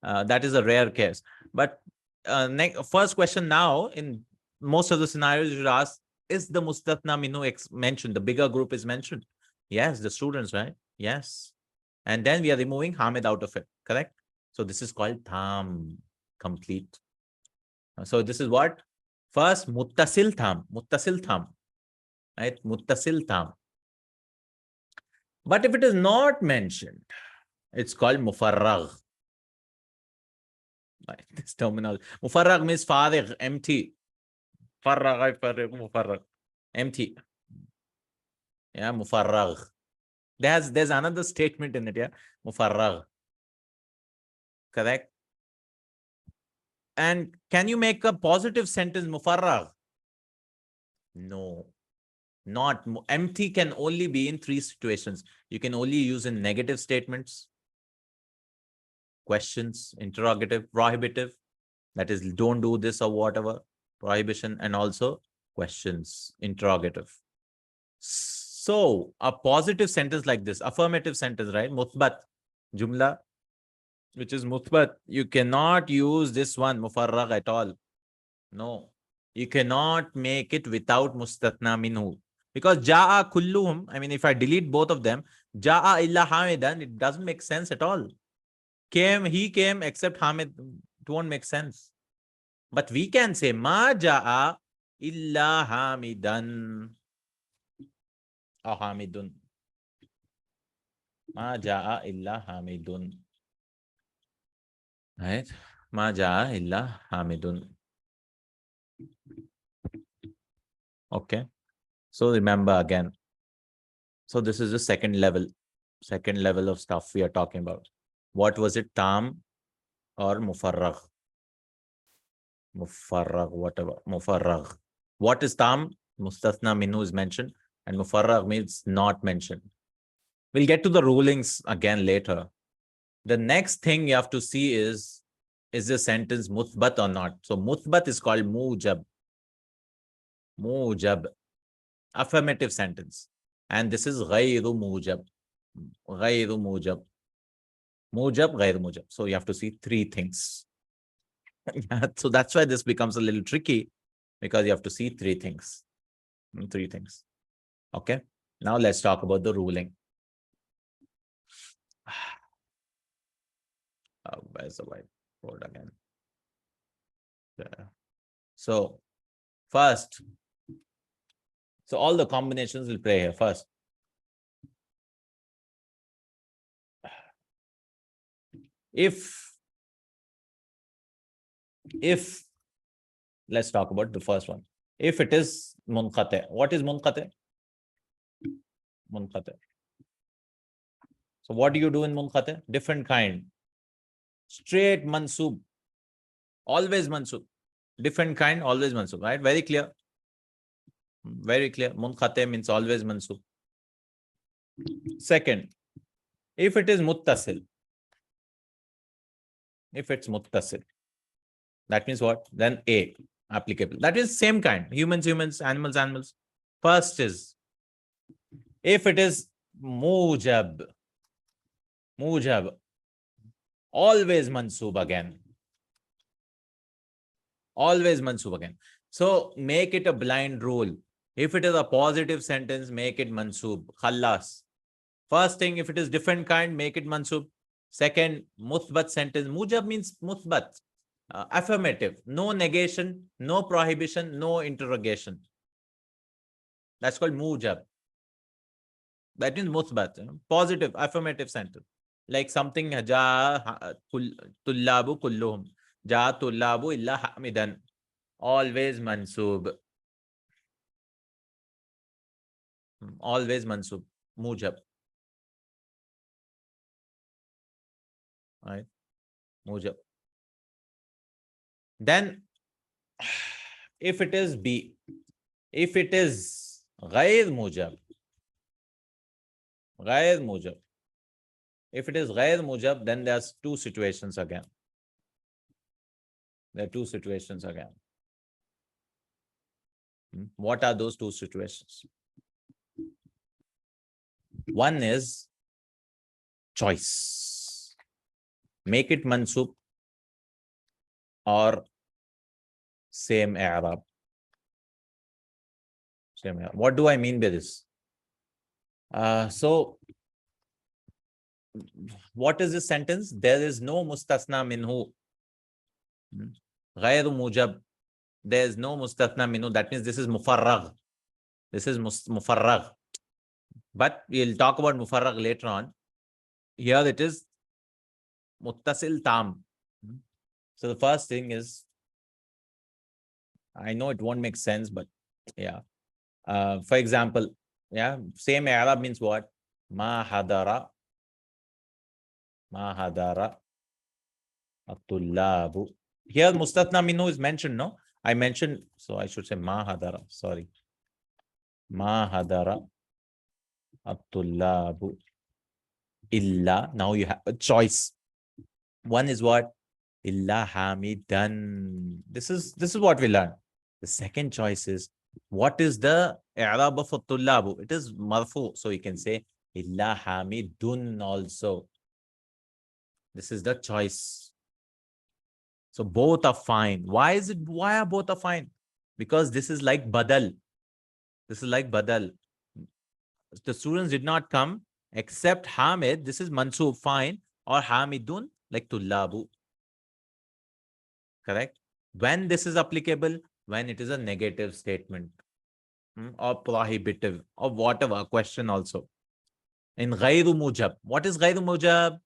That is a rare case. But first question now, in most of the scenarios, you should ask, is the mustathna minhu mentioned? The bigger group is mentioned. Yes, the students, right? Yes. And then we are removing Hamid out of it, correct? So this is called tam, complete. So this is what? First, muttasil tam. Right? Muttasil tam. But if it is not mentioned, it's called mufarragh. Right? This terminology. Mufarragh means farigh, empty. Mufarragh. Empty. Yeah, mufarragh. There's another statement in it, yeah. Mufarragh. Correct? And can you make a positive sentence mufarragh? No. Not empty can only be in 3 situations. You can only use in negative statements, questions, interrogative, prohibitive, that is don't do this or whatever, prohibition, and also questions, interrogative. So a positive sentence like this, affirmative sentence, right? Muthbat, jumla, which is muthbat, you cannot use this one, mufarragh, at all. No, you cannot make it without mustathna minhu. Because ja'a kulluhum, I mean, if I delete both of them, ja'a illa hamidan, it doesn't make sense at all. he came except Hamid. It won't make sense. But we can say Ma ja'a illa Hamidan or Hamidun. Ma ja'a illa Hamidun. Right? Ma ja'a illa Hamidun. Okay. So remember again. So this is the second level of stuff we are talking about. What was it? Tam or Mufarragh? Mufarragh, whatever. Mufarragh. What is Tam? Mustathna minhu is mentioned, and Mufarragh means not mentioned. We'll get to the rulings again later. The next thing you have to see is the sentence muthbat or not? So muthbat is called mujab. Mujab. Affirmative sentence. And this is ghayru mujab. Ghayru mujab. Mujab, ghayru mujab. So you have to see three things. So that's why this becomes a little tricky, because you have to see three things. Three things. Okay. Now let's talk about the ruling. Where's the whiteboard again? There. So first, so all the combinations will play here first. If let's talk about the first one. If it is munqati, what is munqati? Munqati. So what do you do in munqati? Different kind. Straight mansub. Always mansub. Different kind, always mansub. Right? Very clear. Very clear. Munqati means always mansub. Second, if it is muttasil. If it's muttasil, that means what? Then A, applicable. That is same kind. Humans, animals, animals. First is, if it is mujab, always mansub again. Always mansub again. So make it a blind rule. If it is a positive sentence, make it mansub. Khallas. First thing, if it is different kind, make it mansub. Second, muthbat sentence. Mujab means muthbat. Affirmative. No negation, no prohibition, no interrogation. That's called mujab. That means muthbat. Positive, affirmative sentence. Like something, ja tullabu kulluhum. Ja tullabu illa hamidan. Always mansub. Always mansub. Mujab. Right? Mujab. Then, if it is B, if it is ghayr mujab, if it is ghayr mujab, then there's two situations again. There are two situations again. What are those two situations? One is choice. Make it mansub or same i'rab. Same i'rab. What do I mean by this? So what is this sentence? There is no mustasna minhu. Ghayru mujab. There is no mustasna minhu. That means this is mufarragh. This is mufarragh. But we'll talk about mufarragh later on. Here it is muttasil tam. So the first thing is, I know it won't make sense, but yeah. For example, yeah, same Arab means what? Ma hadara at-tullabu. Here mustathna minhu is mentioned, no? I mentioned, so I should say ma hadara. Sorry. Ma hadara at-tullabu illa. Now you have a choice. One is what? Illa hamidan. This is what we learn. The second choice is, what is the i'rab of at-tullabu? It is marfu, so you can say illa hamidun also. This is the choice. So both are fine. Why are both are fine? Because this is like badal. This is like badal. The students did not come except Hamid. This is mansub, fine, or Hamidun. like tullabu. Correct? When this is applicable, when it is a negative statement, or prohibitive, or whatever, question also. In ghayru mujab. What is ghayru mujab?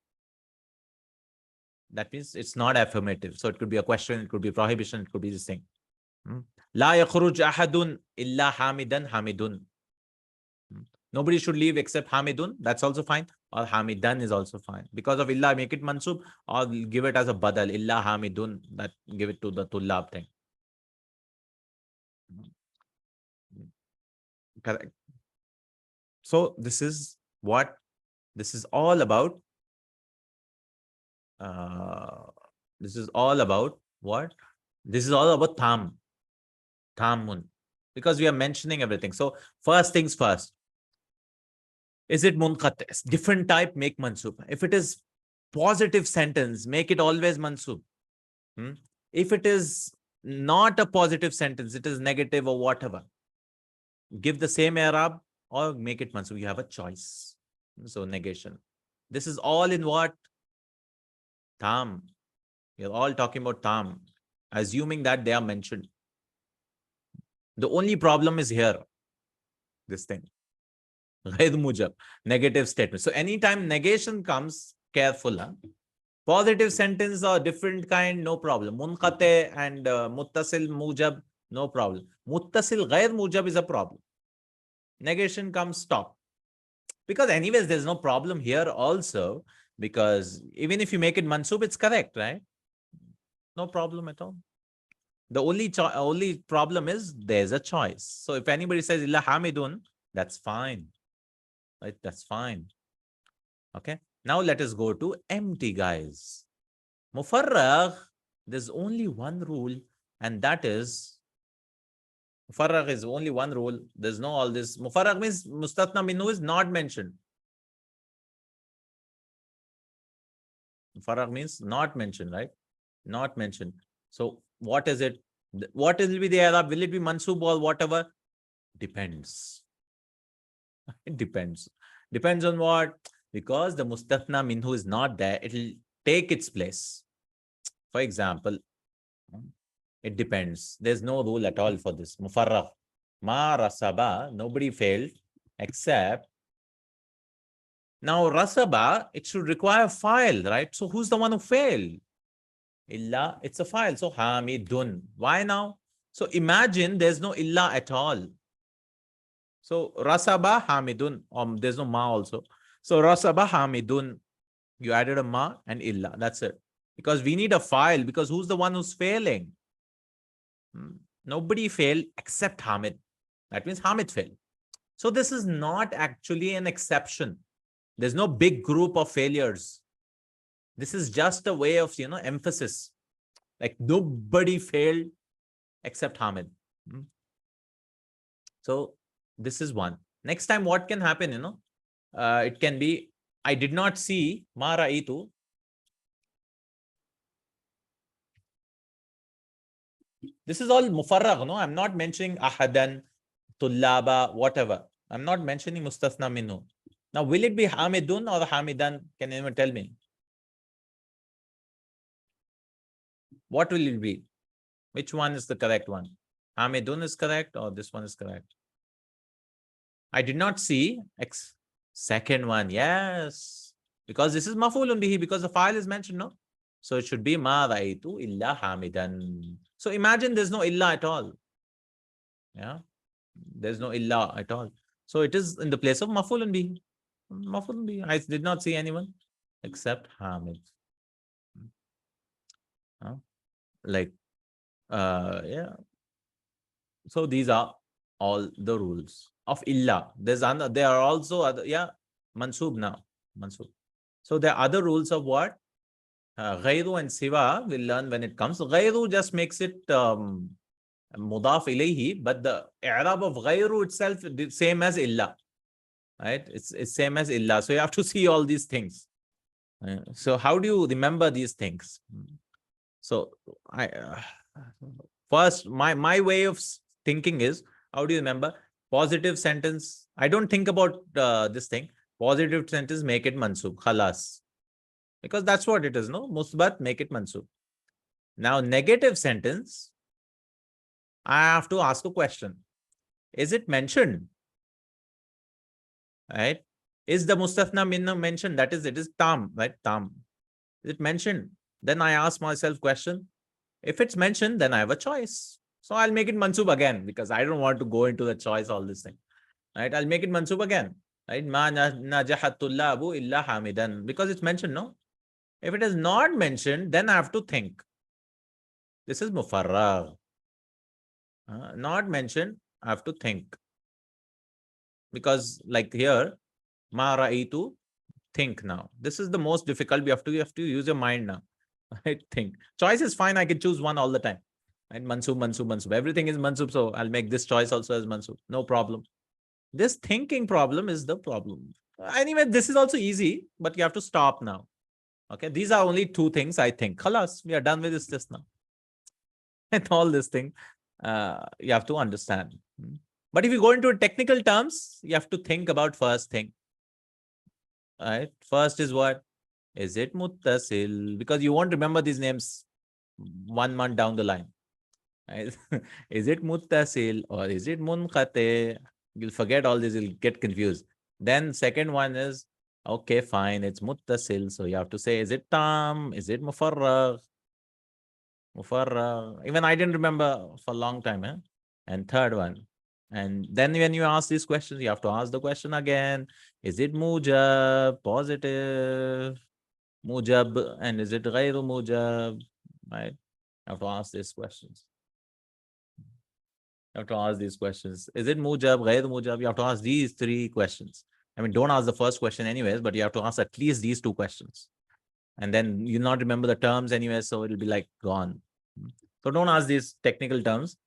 That means it's not affirmative. So it could be a question, it could be prohibition, it could be this thing. La yakhruj ahadun illa hamidan hamidun. Nobody should leave except hamidun. That's also fine. Or hamidan is also fine. Because of illa, make it mansub, or give it as a badal. Illa hamidun. That give it to the tullab thing. Correct. So this is what this is all about. This is all about what? This is all about thamun. Because we are mentioning everything. So first things first. Is it munqati? Different type, make mansub. If it is positive sentence, make it always mansub. If it is not a positive sentence, it is negative or whatever, give the same i'rab or make it mansub. You have a choice. So negation. This is all in what? Tham. You're all talking about tham, assuming that they are mentioned. The only problem is here, this thing. Ghair mujab, negative statement. So anytime negation comes, careful. Positive sentence or different kind, no problem. Munqati and muttasil mujab, no problem. Muttasil ghair mujab is a problem. Negation comes, stop. Because anyways, there's no problem here also, because even if you make it mansub, it's correct, right? No problem at all. The only problem is there's a choice. So if anybody says illa hamidun, that's fine. Right? That's fine. Okay. Now let us go to empty, guys. Mufarragh, there's only one rule, and that is Mufarragh is only one rule. There's no all this. Mufarragh means Mustathna minhu is not mentioned. Mufarragh means not mentioned, right? Not mentioned. So what is it? What will be the i'rab? Will it be mansub or whatever? Depends. It depends. Depends on what? Because the Mustathna minhu is not there, it will take its place. For example, it depends. There's no rule at all for this. Mufarragh. Ma rasaba, nobody failed except. Now rasaba, it should require file, right? So who's the one who failed? Illa, it's a file. So hamidun. Why now? So imagine there's no illa at all. So rasaba hamidun. There's no ma also. So rasaba hamidun. You added a ma and illa. That's it. Because we need a file. Because who's the one who's failing? Nobody failed except Hamid. That means Hamid failed. So this is not actually an exception. There's no big group of failures. This is just a way of, emphasis. Like nobody failed except Hamid. So this is one. Next time, what can happen, it can be, I did not see ma ra'aytu. This is all mufarragh, no? I'm not mentioning ahadan, tullaba, whatever. I'm not mentioning mustathna minhu. Now, will it be hamidun or hamidan? Can anyone tell me? What will it be? Which one is the correct one? Hamidun is correct or this one is correct? I did not see. Second one, yes. Because this is maf'ulun bihi, because the file is mentioned, no? So it should be ma ra'aytu illa hamidan. So imagine there's no illa at all. Yeah. There's no illa at all. So it is in the place of maf'ulun bihi. Maf'ulun bihi. I did not see anyone except Hamid. Yeah. So these are all the rules of illa. There are also other, mansub now. Mansub. So there are other rules of what? Ghayru and siwa we'll learn when it comes. Ghayru just makes it mudaf ilayhi, but the i'rab of ghayru itself is same as illa. Right? It's same as illa. So you have to see all these things. So how do you remember these things? So first, my way of thinking is, how do you remember? Positive sentence. I don't think about this thing. Positive sentence, make it mansub. Khalas. Because that's what it is, no? Musbat, make it mansub. Now, negative sentence, I have to ask a question. Is it mentioned? Right? Is the Mustathna minna mentioned? That is, it is tam, right? Tam. Is it mentioned? Then I ask myself question. If it's mentioned, then I have a choice. So I'll make it mansub again because I don't want to go into the choice, all this thing. Right? I'll make it mansub again. Right? Ma najahat tullabu illa hamidan. Because it's mentioned, no? If it is not mentioned, then I have to think. This is mufarragh. Not mentioned, I have to think. Because like here, ma ra'itu, think now. This is the most difficult. You have to use your mind now. Right? Think. Choice is fine. I can choose one all the time. Right? Mansub, mansub, mansub. Everything is mansub. So I'll make this choice also as mansub. No problem. This thinking problem is the problem. Anyway, this is also easy, but you have to stop now. Okay. These are only two things I think. Khalas, we are done with this now. And all this thing, you have to understand. But if you go into technical terms, you have to think about first thing. Right? First is what? Is it muttasil? Because you won't remember these names 1 month down the line. Right? Is it muttasil or is it munqati? You'll forget all this, you'll get confused. Then second one is, okay, fine, it's muttasil. So you have to say, is it tam? Is it mufarragh? Mufarragh. Even I didn't remember for a long time. Eh? And third one. And then when you ask these questions, you have to ask the question again. Is it mujab, positive, mujab, and is it ghayru mujab? Right? You have to ask these questions. You have to ask these questions. Is it mujab, ghayru mujab? You have to ask these three questions. I mean, don't ask the first question anyways, but you have to ask at least these two questions. And then you not remember the terms anyway, so it'll be like gone. So don't ask these technical terms.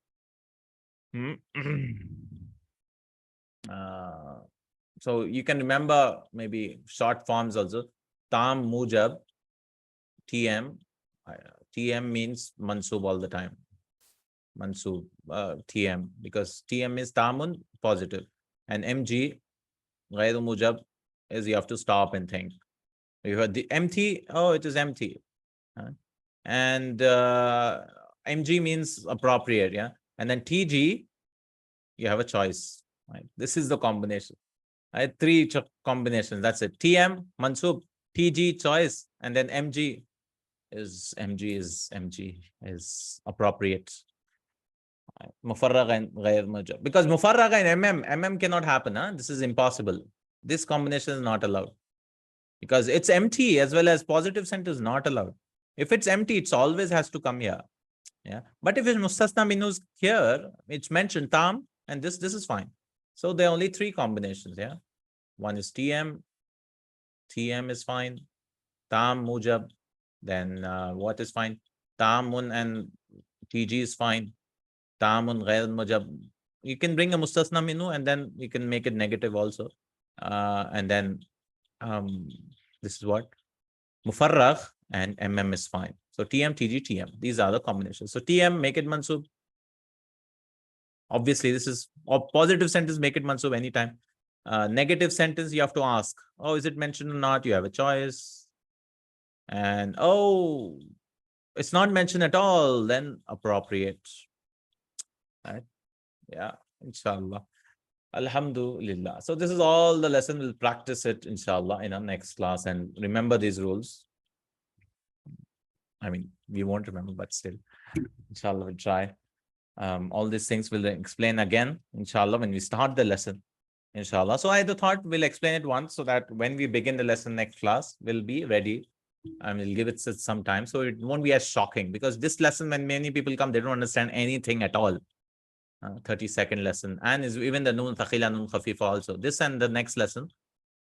So you can remember maybe short forms also. Tam, mujab, TM. TM means mansub all the time. Mansub, TM, because TM is tamun, positive. And MG, ghayru mujab, is you have to stop and think. You heard the empty, oh, it is empty. And MG means appropriate, yeah. And then TG, you have a choice. Right? This is the combination. Right? Three combinations. That's it. TM, mansub, TG, choice, and then MG is appropriate. Mufarragh and ghayr mujab. Because mufarragh and MM cannot happen. Huh? This is impossible. This combination is not allowed. Because it's empty as well as positive sentence not allowed. If it's empty, it always has to come here. Yeah. But if it's mustasna minus here, it's mentioned tam, and this is fine. So there are only three combinations. Yeah. One is TM. TM is fine. Tam, mujab. Then what is fine? Tamun and TG is fine. Tamun, ghayr mujab. You can bring a mustasna minu and then you can make it negative also. And then this is what? Mufarragh and MM is fine. So TM, TG, TM. These are the combinations. So TM, make it mansub. Obviously, this is a positive sentence, make it mansub anytime. Negative sentence, you have to ask, oh, is it mentioned or not? You have a choice. And oh, it's not mentioned at all, then appropriate. Right? Yeah, inshallah. Alhamdulillah. So this is all the lesson. We'll practice it, inshallah, in our next class. And remember these rules. I mean, we won't remember, but still, inshallah, we'll try. All these things we'll explain again, inshallah, when we start the lesson, inshallah. So I thought we'll explain it once so that when we begin the lesson next class, we'll be ready and we'll give it some time. So it won't be as shocking because this lesson, when many people come, they don't understand anything at all. 30-second lesson, and is even the noon thaqila, noon khafifa also. This and the next lesson,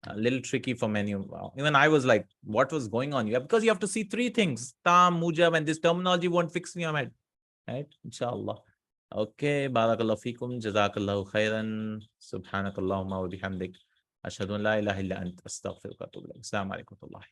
a little tricky for many. Even I was like, what was going on here? Because you have to see three things, tam, mujab, and this terminology won't fix in your head. Right? Inshallah. Okay. Barakallahu feekum. Jazakallahu khairan. Subhanakallahumma wa bihamdik. Ashhadu an la ilaha illa ant astaghfiruka wa atubu ilaik. Assalamu alaikum wa rahmatullahi.